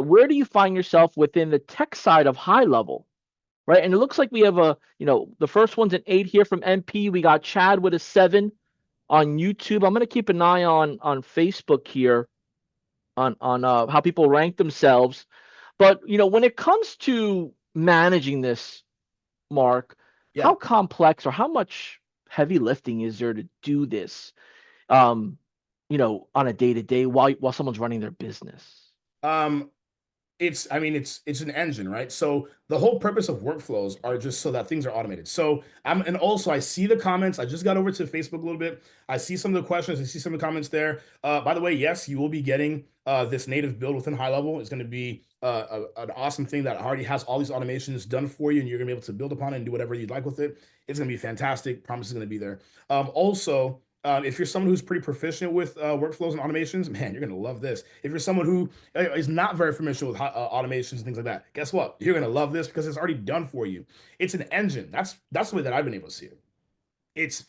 where do you find yourself within the tech side of high level, right? And it looks like we have the first one's an 8 here from MP. We got Chad with a 7 on YouTube. I'm going to keep an eye on Facebook here on how people rank themselves. But when it comes to managing this, Mark, Yeah. how complex or how much heavy lifting is there to do this? Um, on a day to day while someone's running their business. Um, it's an engine, right? So the whole purpose of workflows are just so that things are automated. So and also I see the comments. I just got over to Facebook a little bit. I see some of the questions. I see some of the comments there. By the way, yes, you will be getting this native build within high level. It's going to be an awesome thing that already has all these automations done for you, and you're going to be able to build upon it and do whatever you'd like with it. It's going to be fantastic. Promise is going to be there. Also, if you're someone who's pretty proficient with workflows and automations, man, you're going to love this. If you're someone who is not very familiar with automations and things like that, guess what? You're going to love this because it's already done for you. It's an engine. That's the way that I've been able to see it. It's,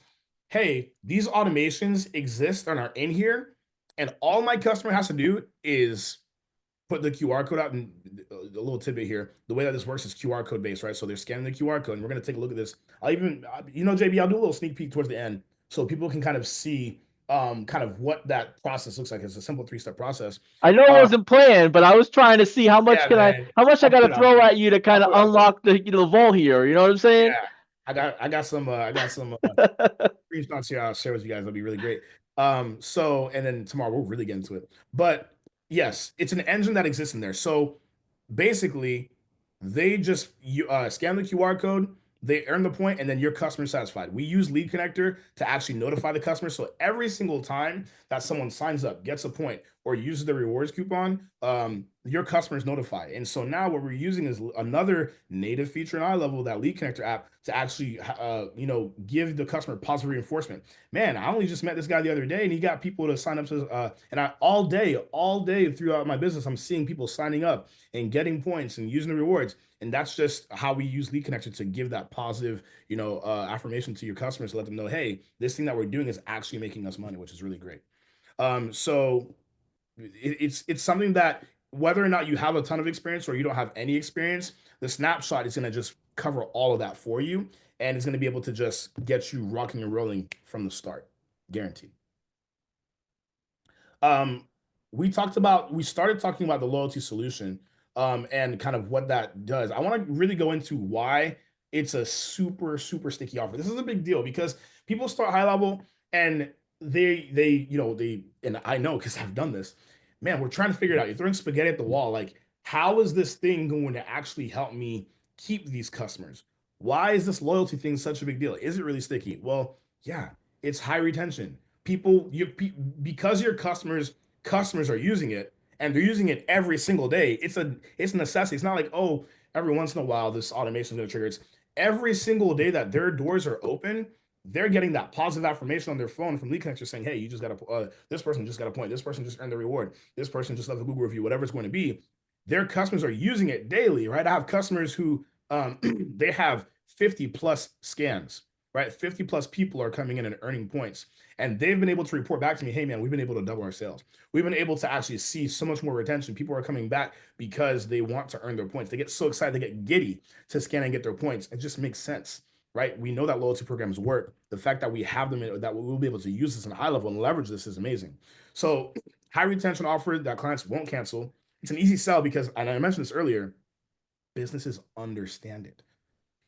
hey, these automations exist and are in here, and all my customer has to do is put the QR code out. And a little tidbit here, the way that this works is QR code based, right? So they're scanning the QR code, and we're going to take a look at this. JB, I'll do a little sneak peek towards the end so people can kind of see kind of what that process looks like. It's a simple 3-step process. I know it uh wasn't planned, but I was trying to see yeah, man, how much I I'll got put to it out throw there. at you to kind I'll of put it out there. unlock the vault here. You know what I'm saying? Yeah, I got some screenshots here I'll share with you guys. That'll be really great. So and then tomorrow we'll really get into it. But yes, it's an engine that exists in there. So basically, they just scan the QR code, they earn the point, and then your customer satisfied. We use Lead Connector to actually notify the customer. So every single time that someone signs up, gets a point, or uses the rewards coupon, your customer is notified. And so now what we're using is another native feature in iLevel, that Lead Connector app, to actually give the customer positive reinforcement. Man, I only just met this guy the other day, and he got people to sign up to and I all day throughout my business, I'm seeing people signing up and getting points and using the rewards. And that's just how we use Lead Connector to give that positive, affirmation to your customers, to let them know, hey, this thing that we're doing is actually making us money, which is really great. So it's something that, whether or not you have a ton of experience or you don't have any experience, the snapshot is going to just cover all of that for you, and it's going to be able to just get you rocking and rolling from the start, guaranteed. um we started talking about the loyalty solution, and kind of what that does. I want to really go into why it's a super super sticky offer. This is a big deal because people start high level, and they and I know because I've done this. Man, we're trying to figure it out. You're throwing spaghetti at the wall. Like, how is this thing going to actually help me keep these customers? Why is this loyalty thing such a big deal? Is it really sticky? Well, yeah, it's high retention. Because your customers are using it, and they're using it every single day. It's a necessity. It's not like, oh, every once in a while this automation is going to trigger. It's every single day that their doors are open, they're getting that positive affirmation on their phone from Lead Connector saying, hey, you just got a this person just got a point, this person just earned the reward, this person just left a Google review, whatever it's going to be. Their customers are using it daily, right? I have customers who they have 50 plus scans, right? 50 plus people are coming in and earning points. And they've been able to report back to me, hey, man, we've been able to double our sales. We've been able to actually see so much more retention. People are coming back because they want to earn their points. They get so excited, they get giddy to scan and get their points. It just makes sense. right? We know that loyalty programs work. The fact that we have them, that we'll be able to use this in a high level and leverage this is amazing. So, high retention offer that clients won't cancel. It's an easy sell because, and I mentioned this earlier, businesses understand it.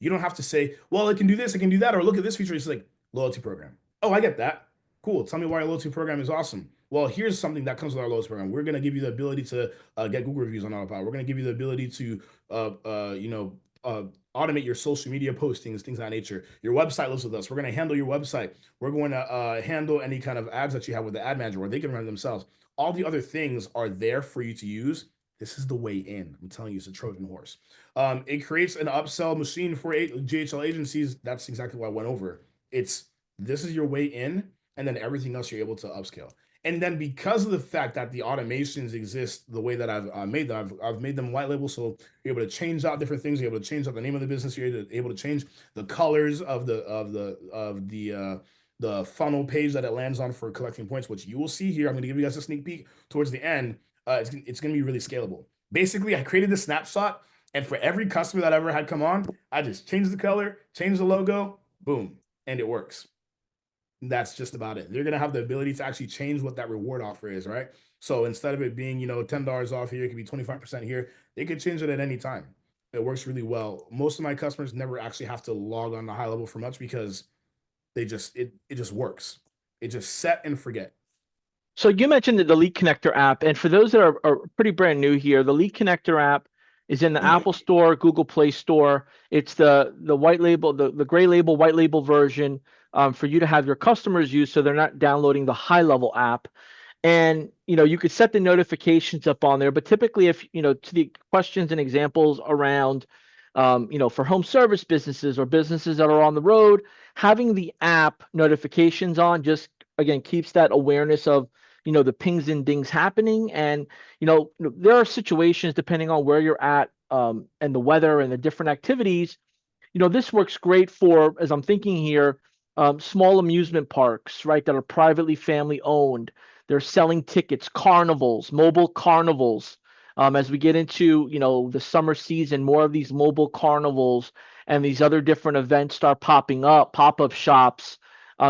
You don't have to say, well, it can do this, it can do that, or look at this feature. It's like loyalty program. Oh, I get that. Cool. Tell me why your loyalty program is awesome. Well, here's something that comes with our loyalty program. We're going to give you the ability to get Google reviews on autopilot. We're going to give you the ability to, uh, uh, you know, uh, automate your social media postings, things of that nature. Your website lives with us. We're going to handle your website. We're going to handle any kind of ads that you have with the ad manager, where they can run themselves. All the other things are there for you to use. This is the way in. I'm telling you, it's a Trojan horse. It creates an upsell machine for GHL agencies. That's exactly what I went over. It's This is your way in, and then everything else you're able to upscale. And then because of the fact that the automations exist the way that I've made them, I've made them white label, so you're able to change out different things. You're able to change out the name of the business. You're able to change the colors of the funnel page that it lands on for collecting points, which you will see here. I'm going to give you guys a sneak peek towards the end. It's going to be really scalable. Basically, I created this snapshot, and for every customer that I ever had come on, I just changed the color, changed the logo, boom, and it works. That's just about it. They're gonna have the ability to actually change what that reward offer is, right? So instead of it being, $10 off here, it could be 25% here. They could change it at any time. It works really well. Most of my customers never actually have to log on to high level for much because it just works. It just set and forget. So you mentioned the Lead Connector app, and for those that are pretty brand new here, the Lead Connector app is in the Apple Store, Google Play Store. It's the white label, the gray label, white label version for you to have your customers use, so they're not downloading the high level app. And you could set the notifications up on there, but typically, if to the questions and examples around, for home service businesses or businesses that are on the road, having the app notifications on just again keeps that awareness of the pings and dings happening. And there are situations depending on where you're at, and the weather and the different activities. This works great for, as I'm thinking here, small amusement parks, right, that are privately family owned. They're selling tickets, carnivals, mobile carnivals. As we get into, the summer season, more of these mobile carnivals and these other different events start popping up, pop-up shops.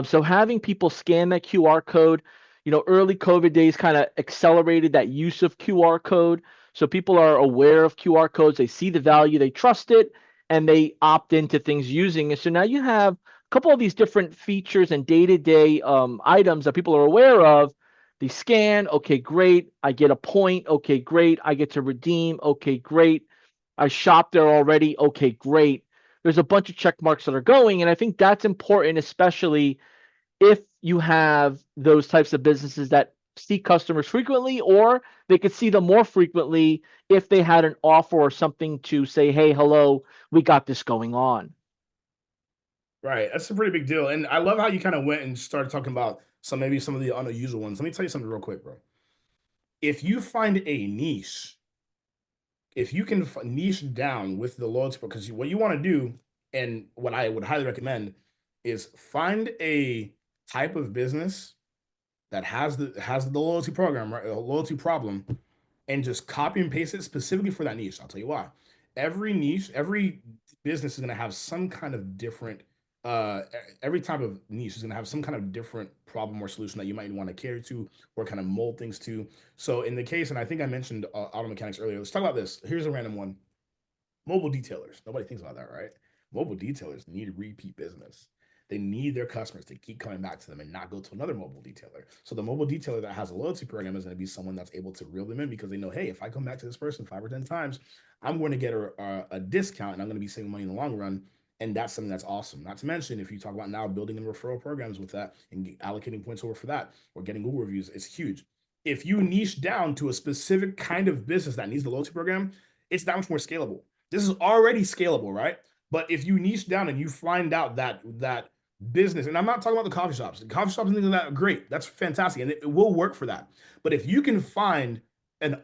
So having people scan that QR code, early COVID days kind of accelerated that use of QR code. So people are aware of QR codes, they see the value, they trust it, and they opt into things using it. So now you have a couple of these different features and day-to-day items that people are aware of. The scan, okay, great. I get a point, okay, great. I get to redeem, okay, great. I shop there already, okay, great. There's a bunch of check marks that are going, and I think that's important, especially if you have those types of businesses that see customers frequently, or they could see them more frequently if they had an offer or something to say, hey, hello, we got this going on. Right. That's a pretty big deal. And I love how you kind of went and started talking about maybe some of the unusual ones. Let me tell you something real quick, bro. If you find a niche, if you can niche down with the loyalty, because what you want to do, and what I would highly recommend, is find a type of business that has the loyalty program, right? A loyalty problem, and just copy and paste it specifically for that niche. I'll tell you why. Every niche, every business is going to have some kind of different. Every type of niche is going to have some kind of different problem or solution that you might want to cater to or kind of mold things to. So in the case, and I think I mentioned auto mechanics earlier. Let's talk about this. Here's a random one: mobile detailers. Nobody thinks about that, right? Mobile detailers need repeat business. They need their customers to keep coming back to them and not go to another mobile detailer. So the mobile detailer that has a loyalty program is going to be someone that's able to reel them in because they know, hey, if I come back to this person 5 or 10 times, I'm going to get a discount and I'm going to be saving money in the long run. And that's something that's awesome. Not to mention, if you talk about now building in referral programs with that and allocating points over for that or getting Google reviews, it's huge. If you niche down to a specific kind of business that needs the loyalty program, it's that much more scalable. This is already scalable, right? But if you niche down and you find out that business, and I'm not talking about the coffee shops. The coffee shops and things like that, great. That's fantastic. And it will work for that. But if you can find an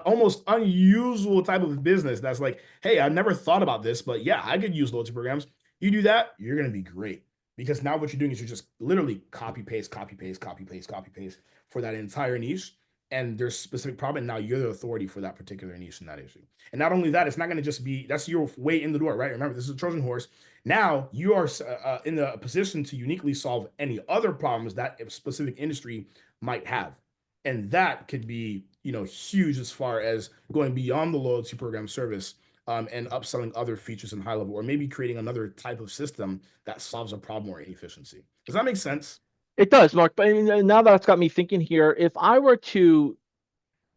almost unusual type of business that's like, hey, I never thought about this, but yeah, I could use loyalty programs. You do that, you're going to be great. Because now what you're doing is you're just literally copy, paste, copy, paste, copy, paste, copy, paste for that entire niche. and there's specific problem. Now you're the authority for that particular niche and that issue. And not only that, it's not going to just be that's your way in the door, right? Remember, this is a Trojan horse. Now you are in a position to uniquely solve any other problems that a specific industry might have, and that could be huge as far as going beyond the loyalty program service. And upselling other features in high level, or maybe creating another type of system that solves a problem or inefficiency. Does that make sense? It does, Mark. But now that's got me thinking here. If I were to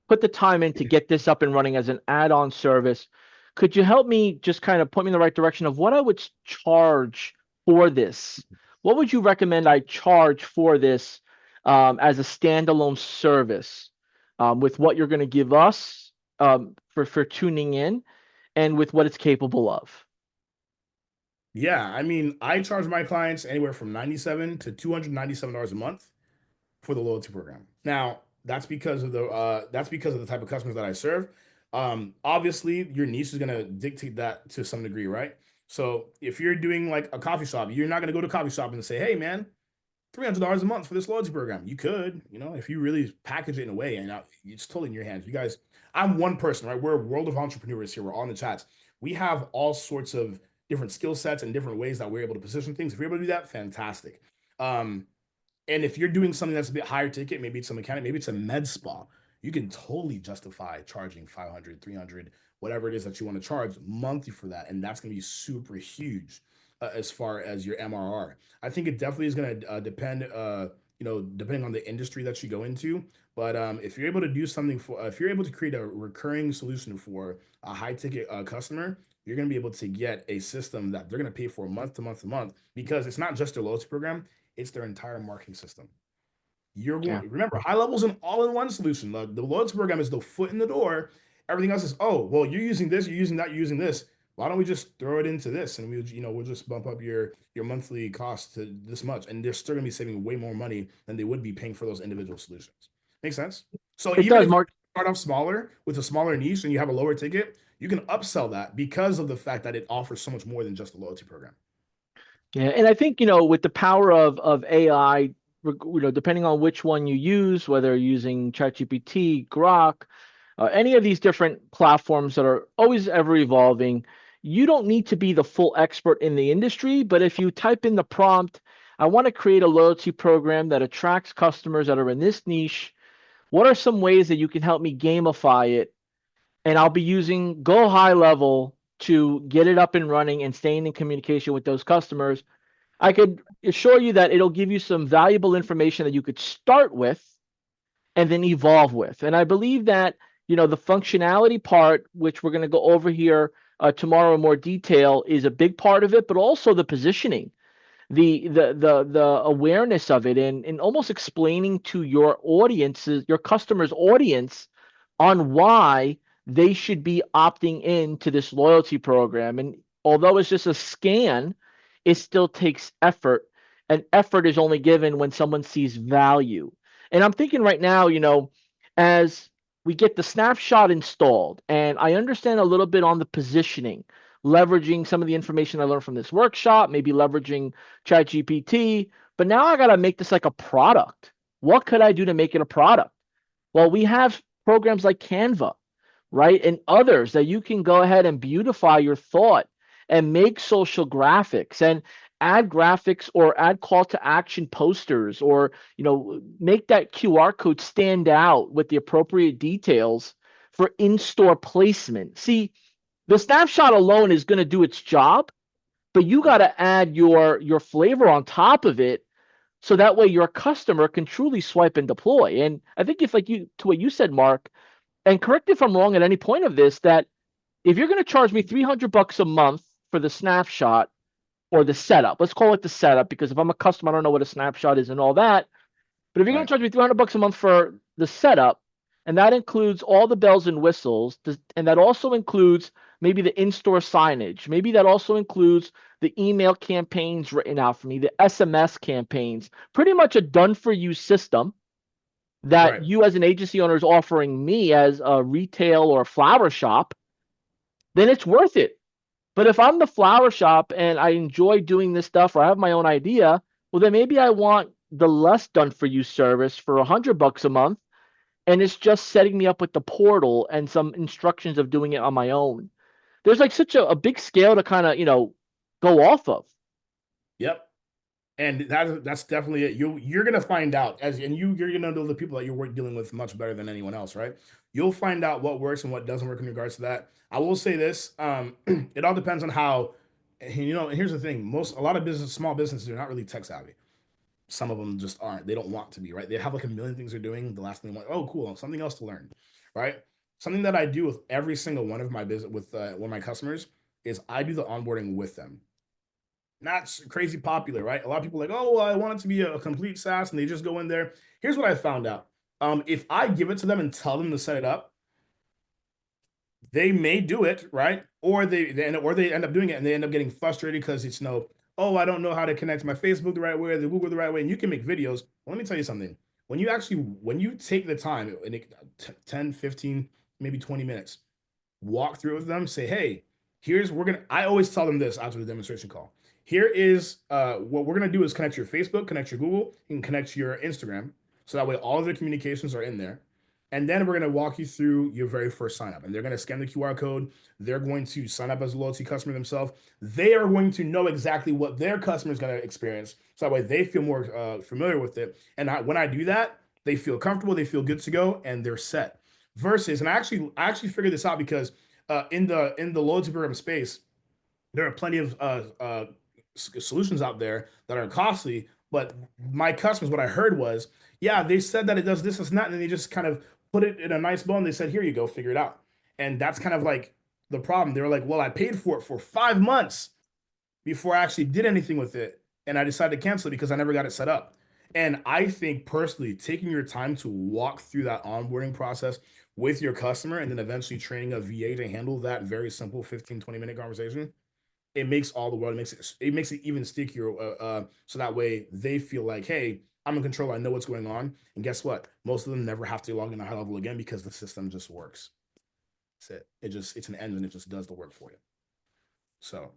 put the time in to get this up and running as an add-on service, could you help me just kind of point me in the right direction of what I would charge for this? What would you recommend I charge for this as a standalone service with what you're going to give us for tuning in and with what it's capable of? Yeah, I mean, I charge my clients anywhere from 97 to $297 a month for the loyalty program. Now, that's because of the type of customers that I serve. Obviously, your niche is gonna dictate that to some degree, right? So if you're doing like a coffee shop, you're not gonna go to a coffee shop and say, "Hey, man, $300 a month for this loyalty program." You could, if you really package it in a way, and it's totally in your hands. You guys, I'm one person, right? We're a world of entrepreneurs here. We're all in the chats. We have all sorts of different skill sets and different ways that we're able to position things. If you're able to do that, fantastic. Um, and if you're doing something that's a bit higher ticket, maybe it's a mechanic, maybe it's a med spa, you can totally justify charging 500, 300, whatever it is that you want to charge monthly for that. And that's going to be super huge as far as your MRR. I think it definitely is going to depend, depending on the industry that you go into. But if you're able to do something if you're able to create a recurring solution for a high ticket customer, you're going to be able to get a system that they're going to pay for month to month to month, because it's not just their loyalty program, it's their entire marketing system. You're Yeah. going remember, high level is an all-in-one solution. The loyalty program is the foot in the door. Everything else is, oh, well, you're using this, you're using that, you're using this. Why don't we just throw it into this, and we'll just bump up your monthly cost to this much, and they're still gonna be saving way more money than they would be paying for those individual solutions. Make sense? So It even does, if you Mark. start off smaller with a smaller niche and you have a lower ticket, you can upsell that because of the fact that it offers so much more than just a loyalty program. Yeah, and I think, with the power of AI, depending on which one you use, whether you're using ChatGPT, Grok, any of these different platforms that are always ever evolving, you don't need to be the full expert in the industry. But if you type in the prompt, I want to create a loyalty program that attracts customers that are in this niche. What are some ways that you can help me gamify it? And I'll be using Go High Level to get it up and running and staying in communication with those customers. I could assure you that it'll give you some valuable information that you could start with and then evolve with. And I believe that, the functionality part, which we're going to go over here tomorrow in more detail, is a big part of it, but also the positioning, the awareness of it, and almost explaining to your audiences, your customers' audience, on why they should be opting in to this loyalty program. And although it's just a scan, it still takes effort, and effort is only given when someone sees value. And I'm thinking right now, as we get the snapshot installed, and I understand a little bit on the positioning, leveraging some of the information I learned from this workshop, maybe leveraging ChatGPT, but now I got to make this like a product. What could I do to make it a product? Well, we have programs like Canva, right? And others that you can go ahead and beautify your thought and make social graphics and add graphics or add call to action posters, or make that QR code stand out with the appropriate details for in-store placement. See, the snapshot alone is going to do its job, but you got to add your flavor on top of it, so that way your customer can truly swipe and deploy. And I think, if like you to what you said, Mark, and correct me if I'm wrong at any point of this, that if you're going to charge me $300 a month for the snapshot or the setup, let's call it the setup, because if I'm a customer, I don't know what a snapshot is and all that. But if you're going Right. to charge me $300 a month for the setup, and that includes all the bells and whistles, and that also includes maybe the in-store signage, maybe that also includes the email campaigns written out for me, the SMS campaigns, pretty much a done-for-you system that Right. you as an agency owner is offering me as a retail or flower shop, then it's worth it. But if I'm the flower shop and I enjoy doing this stuff, or I have my own idea, well, then maybe I want the less done for you service for $100 a month. and it's just setting me up with the portal and some instructions of doing it on my own. There's like such a big scale to kind of, go off of. Yep. And that's definitely it. You're gonna find out as and you're gonna know the people that you're dealing with much better than anyone else, right? You'll find out what works and what doesn't work in regards to that. I will say this: it all depends on how. And and here's the thing: a lot of small businesses are not really tech savvy. Some of them just aren't. They don't want to be, right? They have like a million things they're doing. The last thing they're like, oh, cool, something else to learn, right? Something that I do with every single one of my business with one of my customers is I do the onboarding with them. Not crazy popular, right? A lot of people are like, oh, well, I want it to be a complete SaaS, and they just go in there. Here's what I found out: if I give it to them and tell them to set it up, they may do it, right? Or they end up doing it and they end up getting frustrated because it's oh, I don't know how to connect my Facebook the right way or the Google the right way. And you can make videos. Let me tell you something. When you take the time, 10, 15, maybe 20 minutes, walk through it with them, say, hey, I always tell them this after the demonstration call. Here is what we're gonna do is connect your Facebook, connect your Google, and connect your Instagram. So that way all of their communications are in there. And then we're going to walk you through your very first sign up. And they're going to scan the QR code. They're going to sign up as a loyalty customer themselves. They are going to know exactly what their customer is going to experience. So that way they feel more familiar with it. And when I do that, they feel comfortable, they feel good to go, and they're set. Versus, and I actually figured this out because in the loyalty program space, there are plenty of solutions out there that are costly. But my customers, what I heard was, yeah, they said that it does this, and that, and then they just kind of put it in a nice bow and they said, here you go, figure it out. And that's kind of like the problem. They were like, well, I paid for it for 5 months before I actually did anything with it. And I decided to cancel it because I never got it set up. And I think personally, taking your time to walk through that onboarding process with your customer and then eventually training a VA to handle that very simple 15, 20-minute conversation, it makes all the world. It makes it even stickier. So that way they feel like, hey, I'm in control. I know what's going on. And guess what? Most of them never have to log in a high level again because the system just works. That's it. It's an engine. It just does the work for you. So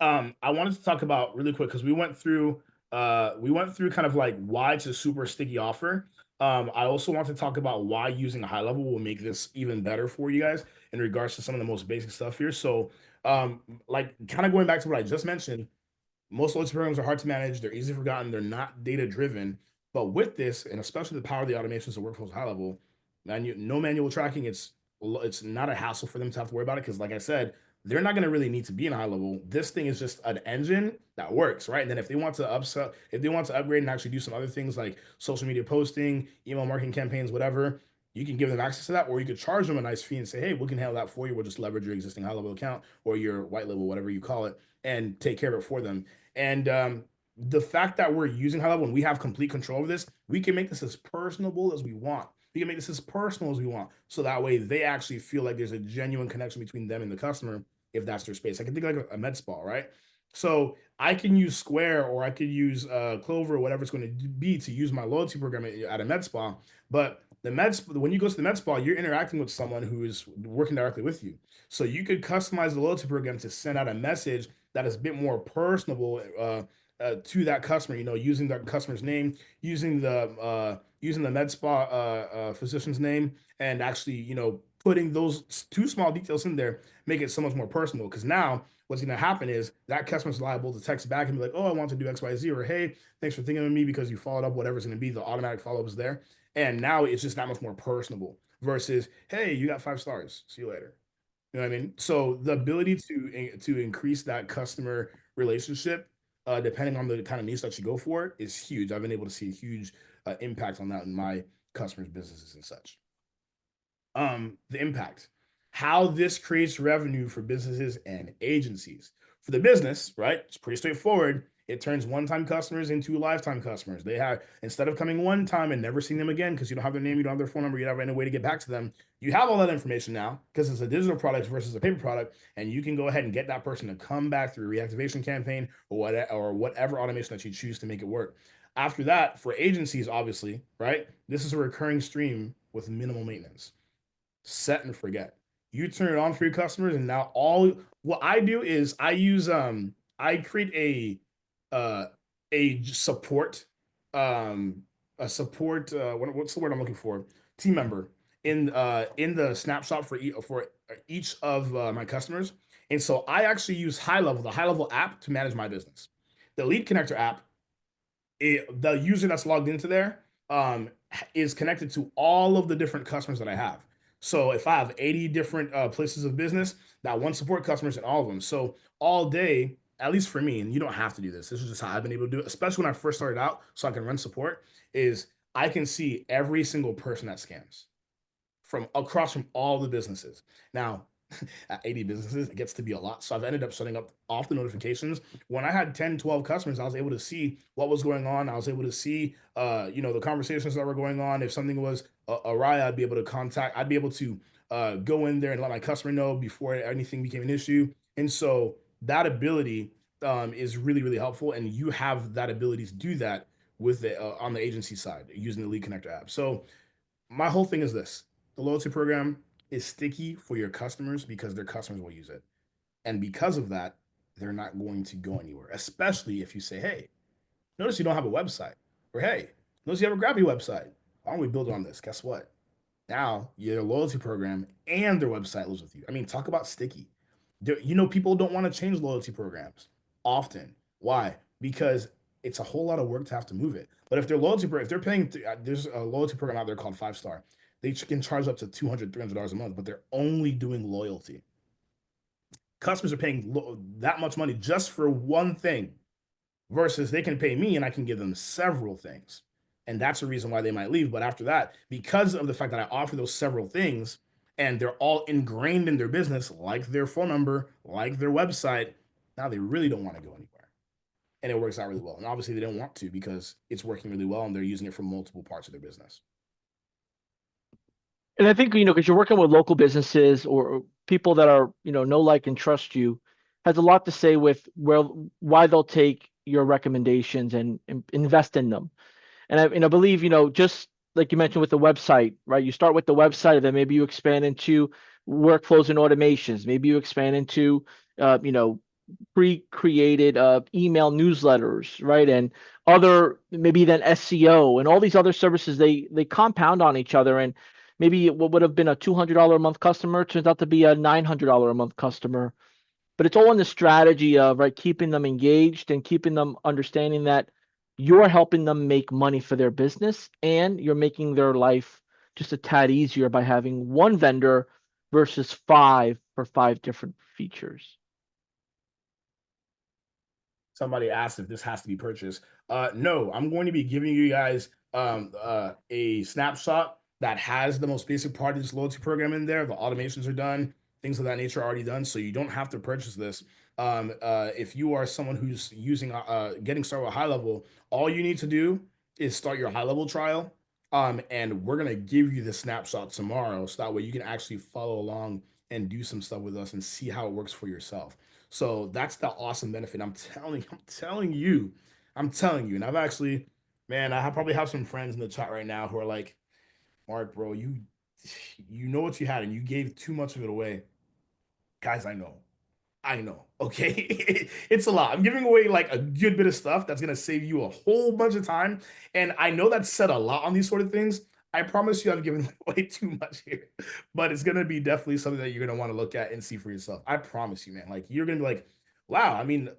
I wanted to talk about really quick because we went through kind of like why it's a super sticky offer. I also want to talk about why using a high level will make this even better for you guys in regards to some of the most basic stuff here. So like kind of going back to what I just mentioned, most loyalty programs are hard to manage. They're easily forgotten. They're not data driven. But with this, and especially the power of the automations of workflows high level, no manual tracking. It's not a hassle for them to have to worry about it because, like I said, they're not going to really need to be in high level. This thing is just an engine that works, right? And then if they want to upgrade and actually do some other things like social media posting, email marketing campaigns, whatever, you can give them access to that, or you could charge them a nice fee and say, hey, we can handle that for you. We'll just leverage your existing high level account or your white label, whatever you call it, and take care of it for them. And the fact that we're using high level and we have complete control of this, we can make this as personable as we want. We can make this as personal as we want. So that way they actually feel like there's a genuine connection between them and the customer if that's their space. I can think like a med spa, right? So I can use Square or I could use Clover or whatever it's going to be to use my loyalty program at a med spa. But when you go to the med spa, you're interacting with someone who is working directly with you. So you could customize the loyalty program to send out a message that is a bit more personable to that customer. Using that customer's name, using the med spa physician's name, and actually putting those two small details in there make it so much more personal. Because now what's going to happen is that customer's liable to text back and be like, oh, I want to do XYZ, or hey, thanks for thinking of me because you followed up, whatever's going to be, the automatic follow-up is there. And now it's just that much more personable versus, hey, you got 5 stars, see you later. You know what I mean? So the ability to increase that customer relationship, depending on the kind of niche that you go for, is huge. I've been able to see a huge impact on that in my customers' businesses and such. The impact, how this creates revenue for businesses and agencies. For the business, right? It's pretty straightforward. It turns one-time customers into lifetime customers. They have, instead of coming one time and never seeing them again because you don't have their name, you don't have their phone number, you don't have any way to get back to them. You have all that information now because it's a digital product versus a paper product, and you can go ahead and get that person to come back through a reactivation campaign or whatever automation that you choose to make it work. After that, for agencies, obviously, right? This is a recurring stream with minimal maintenance. Set and forget. You turn it on for your customers, and now all what I do is I create uh a support um a support. What's the word I'm looking for? Team member in the snapshot for each of my customers. And so I actually use High Level, the High Level app, to manage my business. The Lead Connector app, the user that's logged into there is connected to all of the different customers that I have. So if I have 80 different places of business, that one support customers in all of them. So all day, at least for me, and you don't have to do this. This is just how I've been able to do it, especially when I first started out, so I can run support. Is I can see every single person that scams from across from all the businesses. Now, at 80 businesses, it gets to be a lot. So I've ended up setting up off the notifications. When I had 10, 12 customers, I was able to see what was going on. I was able to see, the conversations that were going on. If something was awry, I'd be able to I'd be able to go in there and let my customer know before anything became an issue. And so that ability is really, really helpful. And you have that ability to do that with on the agency side using the Lead Connector app. So my whole thing is this: the loyalty program is sticky for your customers because their customers will use it. And because of that, they're not going to go anywhere, especially if you say, hey, notice you don't have a website. Or hey, notice you have a crappy website. Why don't we build on this? Guess what? Now your loyalty program and their website lives with you. I mean, talk about sticky. People don't want to change loyalty programs often. Why? Because it's a whole lot of work to have to move it. But if they're paying, there's a loyalty program out there called 5 Star. They can charge up to $200, $300 a month, but they're only doing loyalty. Customers are paying that much money just for one thing versus they can pay me and I can give them several things. And that's the reason why they might leave. But after that, because of the fact that I offer those several things and they're all ingrained in their business, like their phone number, like their website, now they really don't want to go anywhere. And it works out really well. And obviously, they don't want to because it's working really well and they're using it for multiple parts of their business. And I think, because you're working with local businesses or people that are, know, like, and trust you, has a lot to say with why they'll take your recommendations and invest in them. And I believe, just like you mentioned with the website, right? You start with the website, and then maybe you expand into workflows and automations. Maybe you expand into, uh, you know, pre-created email newsletters, right? And other, maybe then SEO and all these other services, they compound on each other. And maybe what would have been a $200 a month customer turns out to be a $900 a month customer. But it's all in the strategy of, right, keeping them engaged and keeping them understanding that you're helping them make money for their business and you're making their life just a tad easier by having one vendor versus five for five different features. Somebody asked if this has to be purchased. No, I'm going to be giving you guys a snapshot that has the most basic part of this loyalty program in there. The automations are done, things of that nature are already done, so you don't have to purchase this. If you are someone who's using getting started with High Level, all you need to do is start your High Level trial. And we're gonna give you the snapshot tomorrow, so that way you can actually follow along and do some stuff with us and see how it works for yourself. So that's the awesome benefit. I'm telling you. And I've actually, man, probably have some friends in the chat right now who are like, Mark, bro, you know what you had and you gave too much of it away. Guys, I know. I know. Okay. It's a lot. I'm giving away like a good bit of stuff that's gonna save you a whole bunch of time. And I know that's said a lot on these sort of things. I promise you I've given away too much here. But it's gonna be definitely something that you're gonna want to look at and see for yourself. I promise you, man. Like you're gonna be like, wow, I mean,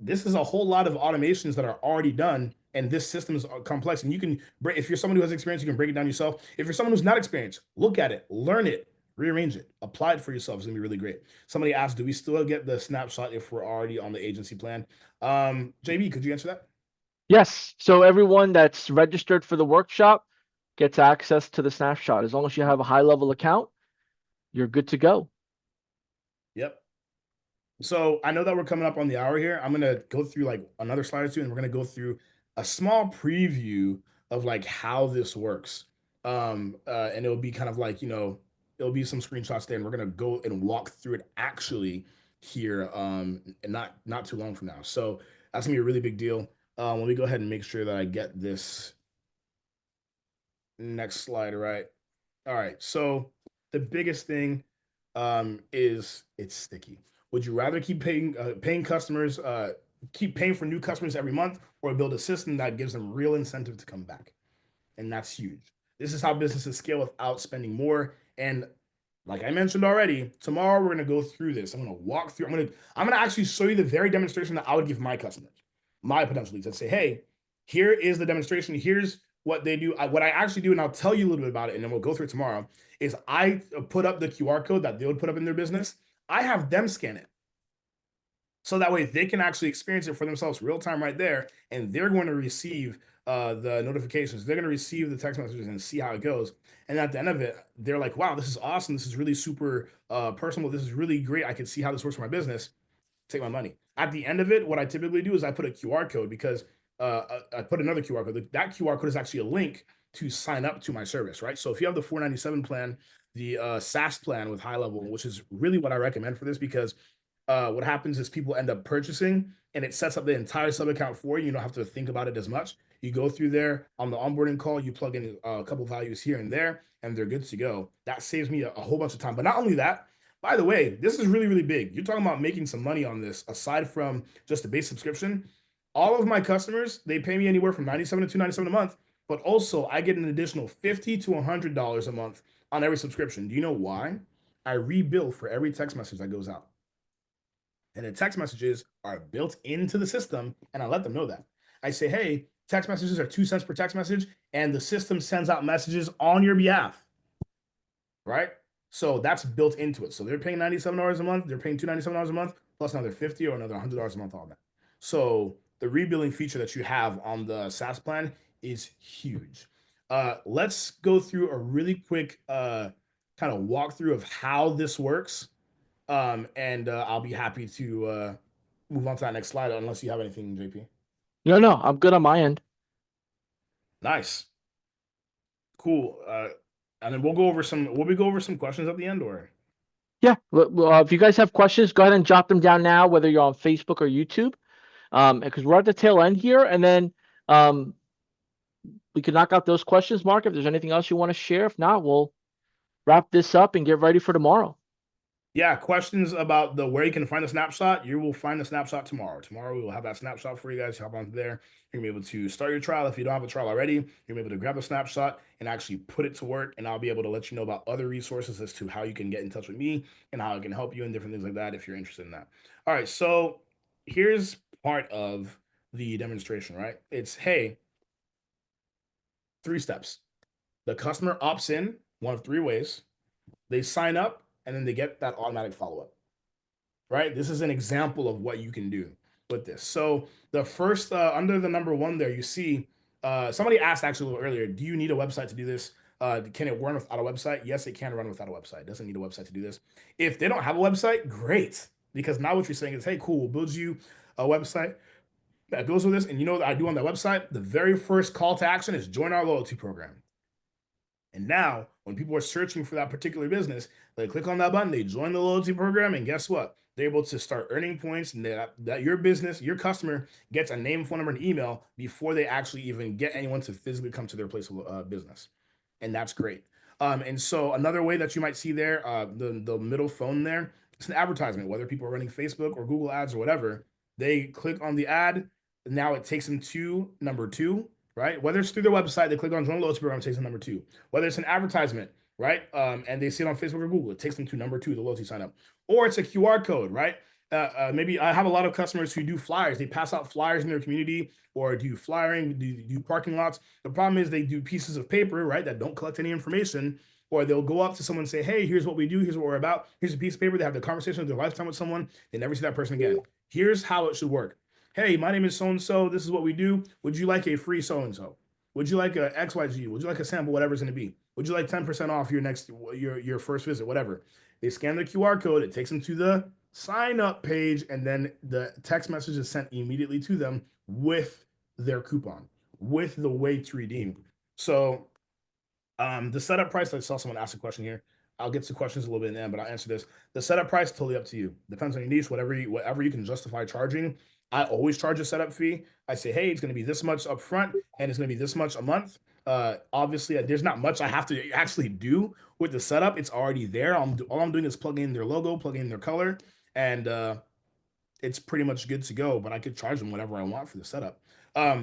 this is a whole lot of automations that are already done, and this system is complex. And you can break, if you're someone who has experience, you can break it down yourself. If you're someone who's not experienced, look at it, learn it, rearrange it, apply it for yourself. It's gonna be really great. Somebody asked, do we still get the snapshot if we're already on the agency plan? JB, could you answer that? Yes. So everyone that's registered for the workshop gets access to the snapshot. As long as you have a high level account, you're good to go. Yep. So I know that we're coming up on the hour here. I'm gonna go through like another slide or two, and we're gonna go through a small preview of like how this works. And it'll be kind of like, it'll be some screenshots there, and we're gonna go and walk through it actually here, and not too long from now. So that's gonna be a really big deal. Let me go ahead and make sure that I get this next slide right. All right. So the biggest thing is it's sticky. Would you rather keep paying customers, keep paying for new customers every month, or build a system that gives them real incentive to come back? And that's huge. This is how businesses scale without spending more. And like I mentioned already, tomorrow we're gonna go through this. I'm gonna walk through. I'm gonna actually show you the very demonstration that I would give my customers, my potential leads, and say, hey, here is the demonstration. Here's what they do. What I actually do, and I'll tell you a little bit about it, and then we'll go through it tomorrow. Is I put up the QR code that they would put up in their business. I have them scan it, so that way they can actually experience it for themselves real time right there, and they're going to receive the notifications. They're going to receive the text messages and see how it goes. And at the end of it, they're like, wow, this is awesome. This is really super personal. This is really great. I can see how this works for my business. Take my money. At the end of it, what I typically do is I put a QR code, because I put another QR code. That QR code is actually a link to sign up to my service, right? So if you have the 497 plan, the SaaS plan with high level, which is really what I recommend for this, because what happens is people end up purchasing, and it sets up the entire sub account for you. You don't have to think about it as much. You go through there on the onboarding call, you plug in a couple values here and there, and they're good to go. That saves me a whole bunch of time. But not only that, by the way, this is really, really big. You're talking about making some money on this aside from just the base subscription. All of my customers, they pay me anywhere from 97 to 297 a month, but also I get an additional $50 to $100 a month on every subscription. Do you know why? I rebill for every text message that goes out, and the text messages are built into the system, and I let them know that. I say, hey, text messages are 2 cents per text message, and the system sends out messages on your behalf, right? So that's built into it. So they're paying $97 a month, they're paying $297 a month, plus another 50 or another $100 a month on that. So the rebilling feature that you have on the SaaS plan is huge. Let's go through a really quick kind of walkthrough of how this works, and I'll be happy to move on to that next slide, unless you have anything, JP. No, no, I'm good on my end. Nice, cool. And then we'll go over some. Will we go over some questions at the end, or? Yeah. If you guys have questions, go ahead and jot them down now, whether you're on Facebook or YouTube. Because we're at the tail end here, and then um, we can knock out those questions, Mark. If there's anything else you want to share, if not, we'll wrap this up and get ready for tomorrow. Yeah, questions about the where you can find the snapshot. You will find the snapshot tomorrow. Tomorrow we will have that snapshot for you guys. Hop on there. You're gonna be able to start your trial. If you don't have a trial already, you're gonna be able to grab a snapshot and actually put it to work. And I'll be able to let you know about other resources as to how you can get in touch with me and how I can help you and different things like that if you're interested in that. All right, so here's part of the demonstration, right? It's, hey, 3 steps. The customer opts in one of 3 ways. They sign up, and then they get that automatic follow-up, right? This is an example of what you can do with this. So the first, under the number 1 there, you see somebody asked actually a little earlier, do you need a website to do this? Can it run without a website? Yes, it can run without a website. It doesn't need a website to do this. If they don't have a website, great. Because now what you're saying is, hey, cool, we'll build you a website that goes with this. And you know what I do on that website? The very first call to action is join our loyalty program. And now, when people are searching for that particular business, they click on that button, they join the loyalty program, and guess what? They're able to start earning points, and that your business, your customer gets a name, phone number, and email before they actually even get anyone to physically come to their place of business. And that's great. And so another way that you might see there, the middle phone there, it's an advertisement, whether people are running Facebook or Google ads or whatever. They click on the ad, now it takes them to number 2, right? Whether it's through their website, they click on join loyalty program, it takes them number 2. Whether it's an advertisement, right? And they see it on Facebook or Google, it takes them to number 2, the loyalty sign up. Or it's a QR code, right? Maybe I have a lot of customers who do flyers. They pass out flyers in their community, or do flyering, do parking lots. The problem is they do pieces of paper, right, that don't collect any information. Or they'll go up to someone and say, hey, here's what we do, here's what we're about, here's a piece of paper. They have the conversation of their lifetime with someone, they never see that person again. Here's how it should work. Hey, my name is so-and-so, this is what we do. Would you like a free so-and-so? Would you like a XYG? Would you like a sample, whatever it's going to be? Would you like 10% off your first visit, whatever? They scan the QR code, it takes them to the sign up page, and then the text message is sent immediately to them with their coupon, with the way to redeem. So the setup price, I saw someone ask a question here. I'll get to questions a little bit in the end, but I'll answer this. The setup price, totally up to you. Depends on your niche, whatever you can justify charging. I always charge a setup fee. I say, hey, it's going to be this much up front, and it's going to be this much a month. Obviously, there's not much I have to actually do with the setup. It's already there. All I'm doing is plugging in their logo, plugging in their color, and it's pretty much good to go. But I could charge them whatever I want for the setup.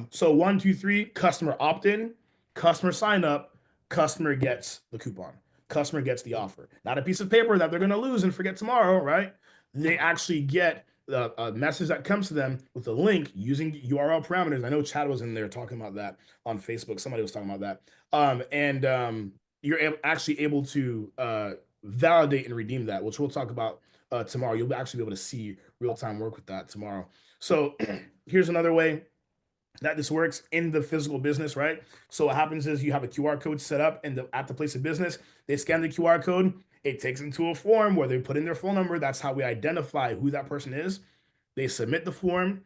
So 1, 2, 3, customer opt-in. Customer sign up, customer gets the coupon, customer gets the offer. Not a piece of paper that they're going to lose and forget tomorrow, right? They actually get a message that comes to them with a link using URL parameters. I know Chad was in there talking about that on Facebook. Somebody was talking about that. And you're actually able to validate and redeem that, which we'll talk about tomorrow. You'll actually be able to see real time work with that tomorrow. So here's another way that this works in the physical business, right? So what happens is you have a QR code set up and at the place of business, they scan the QR code, it takes them to a form where they put in their phone number. That's how we identify who that person is. They submit the form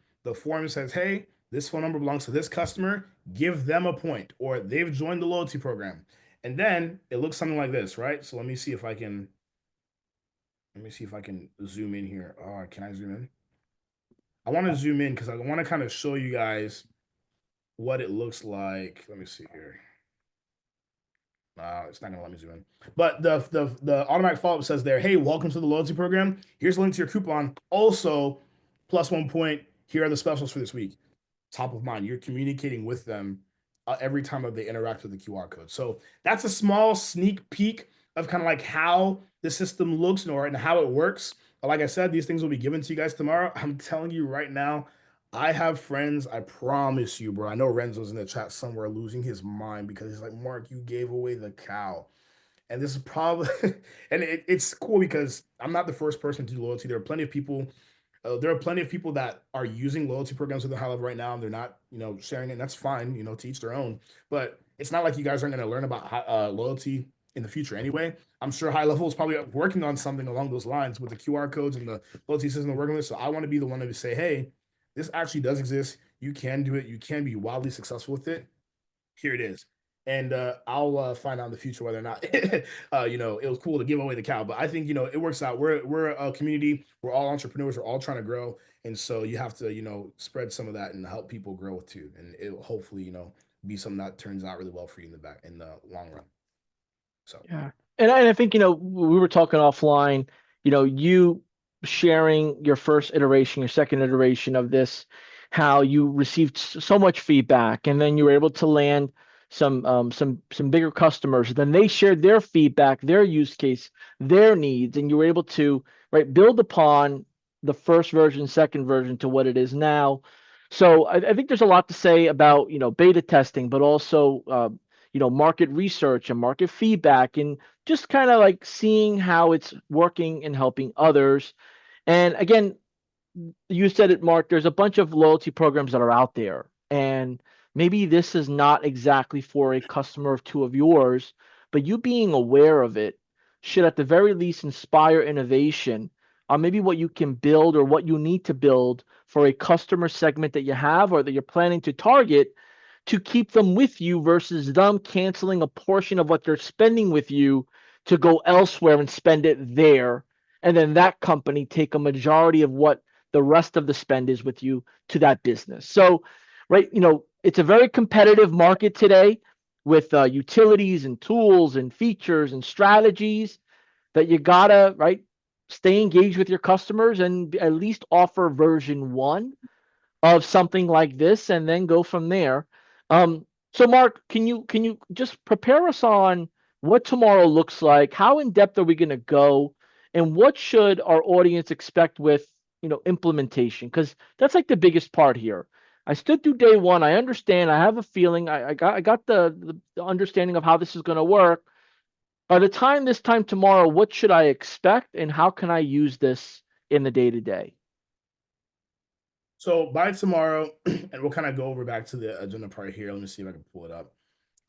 says, hey, this phone number belongs to this customer, give them a point, or they've joined the loyalty program. And then it looks something like this, right? So let me see if I can zoom in here. Can I zoom in? I want to zoom in because I want to kind of show you guys what it looks like. Let me see here. It's not gonna let me zoom in. But the automatic follow-up says there, hey, welcome to the loyalty program. Here's a link to your coupon. Also, plus 1 point. Here are the specials for this week. Top of mind. You're communicating with them every time that they interact with the QR code. So that's a small sneak peek of kind of like how the system looks and how it works. But like I said, these things will be given to you guys tomorrow. I'm telling you right now, I have friends, I promise you, bro. I know Renzo's in the chat somewhere losing his mind because he's like, Mark, you gave away the cow. And this is probably, and it's cool because I'm not the first person to do loyalty. There are plenty of people that are using loyalty programs with the high level right now, and they're not, sharing it. And that's fine, to each their own. But it's not like you guys aren't going to learn about loyalty in the future anyway. I'm sure high level is probably working on something along those lines with the QR codes and the loyalty system they're working with. So I want to be the one to say, hey, this actually does exist. You can do it. You can be wildly successful with it. Here it is. And I'll find out in the future whether or not it was cool to give away the cow. But I think it works out. We're a community. We're all entrepreneurs. We're all trying to grow, and so you have to spread some of that and help people grow too. And it will hopefully be something that turns out really well for you in the long run. So Yeah. And I think, we were talking offline, you sharing your first iteration, your second iteration of this, how you received so much feedback, and then you were able to land some bigger customers. Then they shared their feedback, their use case, their needs, and you were able to, right, build upon the first version, second version to what it is now. So I think there's a lot to say about, beta testing, but also market research and market feedback and just kind of like seeing how it's working and helping others. And again, you said it, Mark, there's a bunch of loyalty programs that are out there. And maybe this is not exactly for a customer of two of yours, but you being aware of it should at the very least inspire innovation on maybe what you can build or what you need to build for a customer segment that you have or that you're planning to target to keep them with you versus them canceling a portion of what they're spending with you to go elsewhere and spend it there. And then that company take a majority of what the rest of the spend is with you to that business. So, right, it's a very competitive market today with utilities and tools and features and strategies that you gotta, right, stay engaged with your customers and at least offer version one of something like this and then go from there. So Mark, can you just prepare us on what tomorrow looks like? How in depth are we going to go, and what should our audience expect with implementation? Because that's like the biggest part here. I stood through day one. I understand. I have a feeling. I got the understanding of how this is going to work. By the time this time tomorrow, what should I expect, and how can I use this in the day to day? So by tomorrow, and we'll kind of go over back to the agenda part here. Let me see if I can pull it up.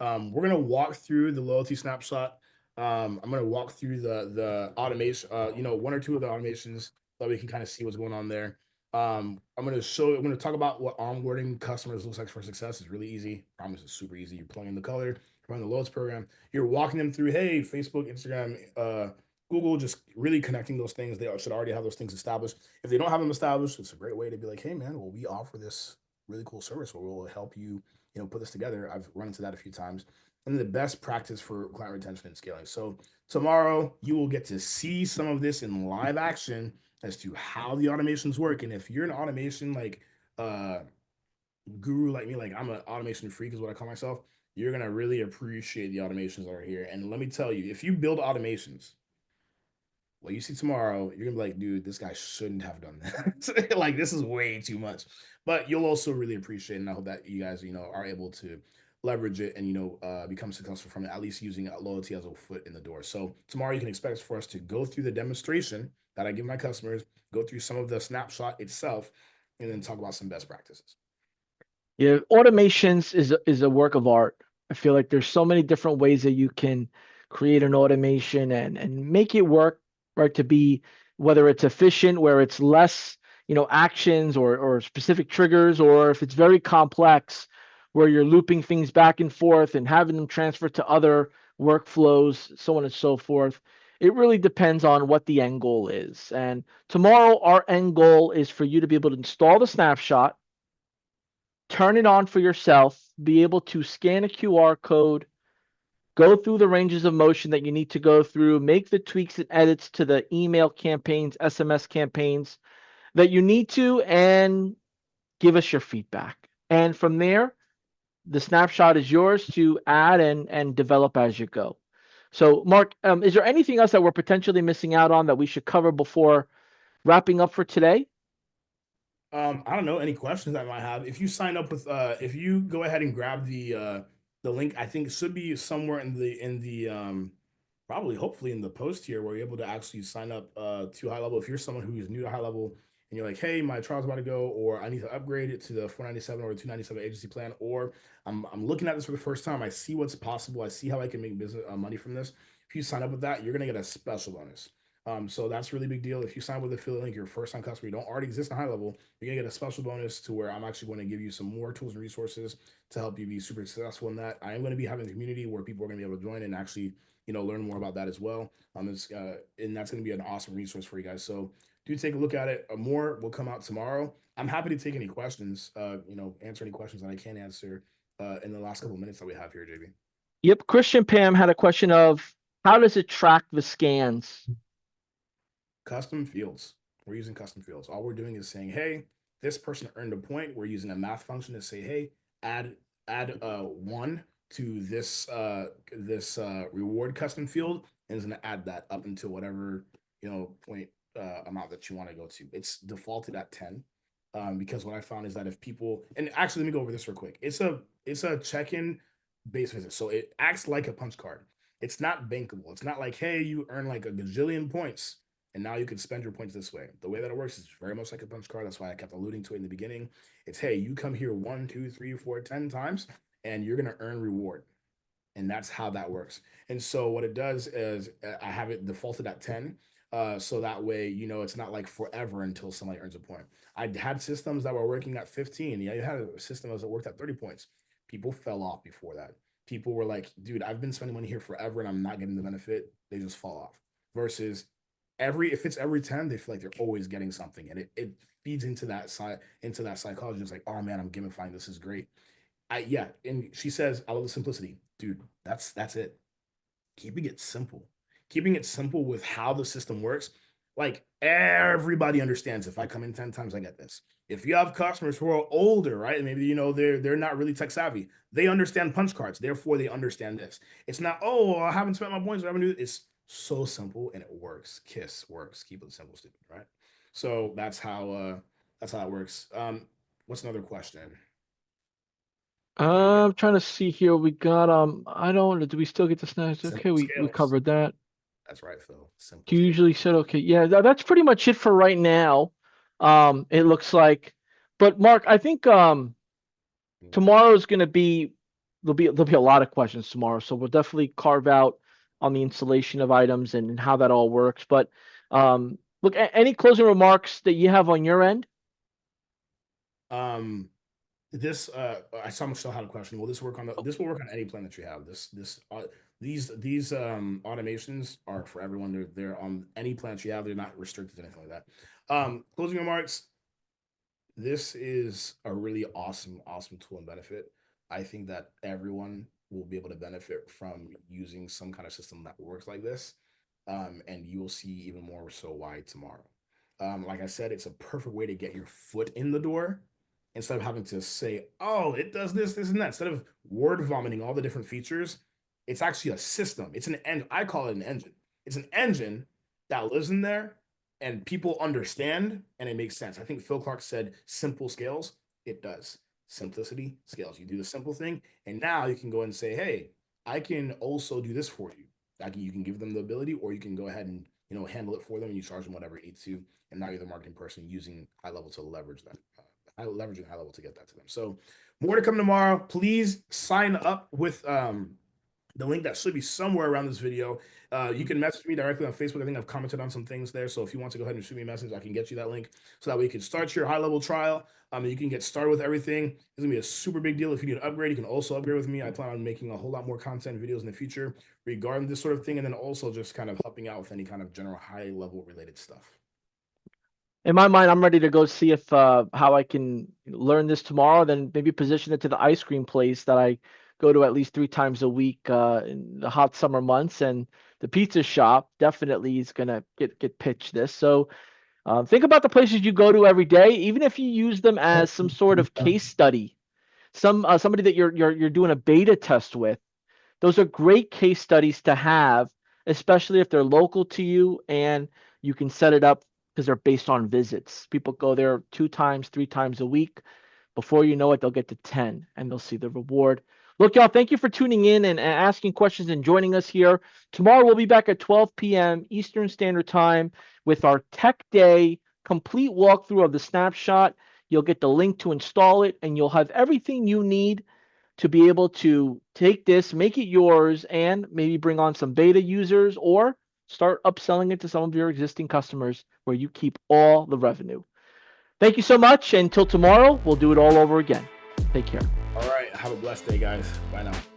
We're gonna walk through the loyalty snapshot. I'm gonna walk through the automation, one or two of the automations that we can kind of see what's going on there. I'm gonna talk about what onboarding customers looks like for success. It's really easy. I promise it's super easy. You're plugging the color, you're running the loads program, you're walking them through, hey, Facebook, Instagram, Google, just really connecting those things. They should already have those things established. If they don't have them established, it's a great way to be like, hey man, well, we offer this really cool service where we'll help you, put this together. I've run into that a few times. And the best practice for client retention and scaling. So tomorrow you will get to see some of this in live action as to how the automations work. And if you're an automation like guru like me, like I'm an automation freak is what I call myself. you're gonna really appreciate the automations that are here. And let me tell you, if you build automations, what you see tomorrow, you're gonna be like, dude, this guy shouldn't have done that. Like, this is way too much. But you'll also really appreciate it. And I hope that you guys, are able to leverage it and, become successful from it, at least using loyalty as a foot in the door. So tomorrow you can expect for us to go through the demonstration that I give my customers, go through some of the snapshot itself, and then talk about some best practices. Yeah, automations is a work of art. I feel like there's so many different ways that you can create an automation and make it work, right? To be whether it's efficient, where it's less, actions or specific triggers, or if it's very complex, where you're looping things back and forth and having them transfer to other workflows, so on and so forth. It really depends on what the end goal is. And tomorrow, our end goal is for you to be able to install the snapshot, turn it on for yourself, be able to scan a QR code, go through the ranges of motion that you need to go through, make the tweaks and edits to the email campaigns, SMS campaigns that you need to, and give us your feedback. And from there, the snapshot is yours to add and develop as you go. So, Mark, is there anything else that we're potentially missing out on that we should cover before wrapping up for today? I don't know any questions I might have. If you sign up with, if you go ahead and grab the link, I think it should be somewhere in the probably hopefully in the post here where you're able to actually sign up to high level. If you're someone who is new to high level and you're like, hey, my trial's about to go, or I need to upgrade it to the 497 or the 297 agency plan, or I'm looking at this for the first time. I see what's possible. I see how I can make business money from this. If you sign up with that, you're gonna get a special bonus. So that's a really big deal. If you sign with affiliate link, you're a first time customer, you don't already exist in high level, you're gonna get a special bonus to where I'm actually going to give you some more tools and resources to help you be super successful in that. I am going to be having a community where people are going to be able to join and actually, learn more about that as well. And that's going to be an awesome resource for you guys. So do take a look at it. More will come out tomorrow. I'm happy to take any questions, answer any questions that I can answer in the last couple of minutes that we have here, JB. Yep, Christian Pam had a question of how does it track the scans? Custom fields. We're using custom fields. All we're doing is saying, hey, this person earned a point. We're using a math function to say, hey, add add one to this reward custom field, and it's gonna add that up into whatever point amount that you want to go to. It's defaulted at 10. Because what I found is that if people, and actually let me go over this real quick. It's a check-in base visit. So it acts like a punch card. It's not bankable. It's not like, hey, you earn like a gajillion points and now you can spend your points this way. The way that it works is very much like a punch card. That's why I kept alluding to it in the beginning. It's, hey, you come here 1, 2, 3, 4, 10 times, and you're gonna earn reward, and that's how that works. And so what it does is I have it defaulted at 10. So that way, it's not like forever until somebody earns a point. I had systems that were working at 15. Yeah, you had a system that worked at 30 points. People fell off before that. People were like, dude, I've been spending money here forever and I'm not getting the benefit. They just fall off. Versus if it's every 10, they feel like they're always getting something. And it feeds into that side, into that psychology. It's like, oh man, I'm gamifying. This is great. Yeah, and she says, I love the simplicity. Dude, that's it. Keeping it simple. Keeping it simple with how the system works. Like everybody understands if I come in 10 times, I get this. If you have customers who are older, right? Maybe they're not really tech savvy. They understand punch cards, therefore they understand this. It's not, oh, I haven't spent my points, I haven't do it's so simple and it works. Kiss works. Keep it simple, stupid, right? So that's how it works. What's another question? Before we get I'm trying to see here. We got I don't do we still get the snacks? Okay, simple we scales. covered that. That's right, Phil. Simple You scale. usually said okay. Yeah, that's pretty much it for right now. It looks like. But Mark, I think tomorrow's gonna be there'll be a lot of questions tomorrow. So we'll definitely carve out on the installation of items and how that all works. But look, any closing remarks that you have on your end? Um, this I saw Michelle had a question. Will this will work on any plan that you have? These automations are for everyone. They're on any plan that you have. They're not restricted to anything like that. Closing remarks. This is a really awesome tool and benefit. I think that everyone will be able to benefit from using some kind of system that works like this. And you will see even more so why tomorrow. Like I said, it's a perfect way to get your foot in the door instead of having to say, oh, it does this, this, and that. Instead of word vomiting all the different features, it's actually a system. It's an engine. I call it an engine. It's an engine that lives in there and people understand and it makes sense. I think Phil Clark said simple scales. It does. Simplicity scales. You do the simple thing, and now you can go and say, hey, I can also do this for you. Like you can give them the ability, or you can go ahead and handle it for them, and you charge them whatever you need to. And now you're the marketing person using high level to leverage that, leveraging high level to get that to them. So more to come tomorrow. Please sign up with the link that should be somewhere around this video. You can message me directly on Facebook. I think I've commented on some things there. So if you want to go ahead and shoot me a message, I can get you that link so that way you can start your high level trial. And you can get started with everything. It's gonna be a super big deal. If you need an upgrade, you can also upgrade with me. I plan on making a whole lot more content videos in the future regarding this sort of thing, and then also just kind of helping out with any kind of general high level related stuff. In my mind, I'm ready to go see if how I can learn this tomorrow, then maybe position it to the ice cream place that I go to at least 3 times a week in the hot summer months, and the pizza shop definitely is gonna get pitched this. So think about the places you go to every day, even if you use them as some sort of case study. Somebody that you're doing a beta test with. Those are great case studies to have, especially if they're local to you and you can set it up because they're based on visits. People go there 2 times, 3 times a week. Before you know it, they'll get to 10 and they'll see the reward. Look, y'all, thank you for tuning in and asking questions and joining us here. Tomorrow, we'll be back at 12 p.m. Eastern Standard Time with our Tech Day complete walkthrough of the snapshot. You'll get the link to install it, and you'll have everything you need to be able to take this, make it yours, and maybe bring on some beta users or start upselling it to some of your existing customers where you keep all the revenue. Thank you so much. Until tomorrow, we'll do it all over again. Take care. All right. Have a blessed day, guys. Bye now.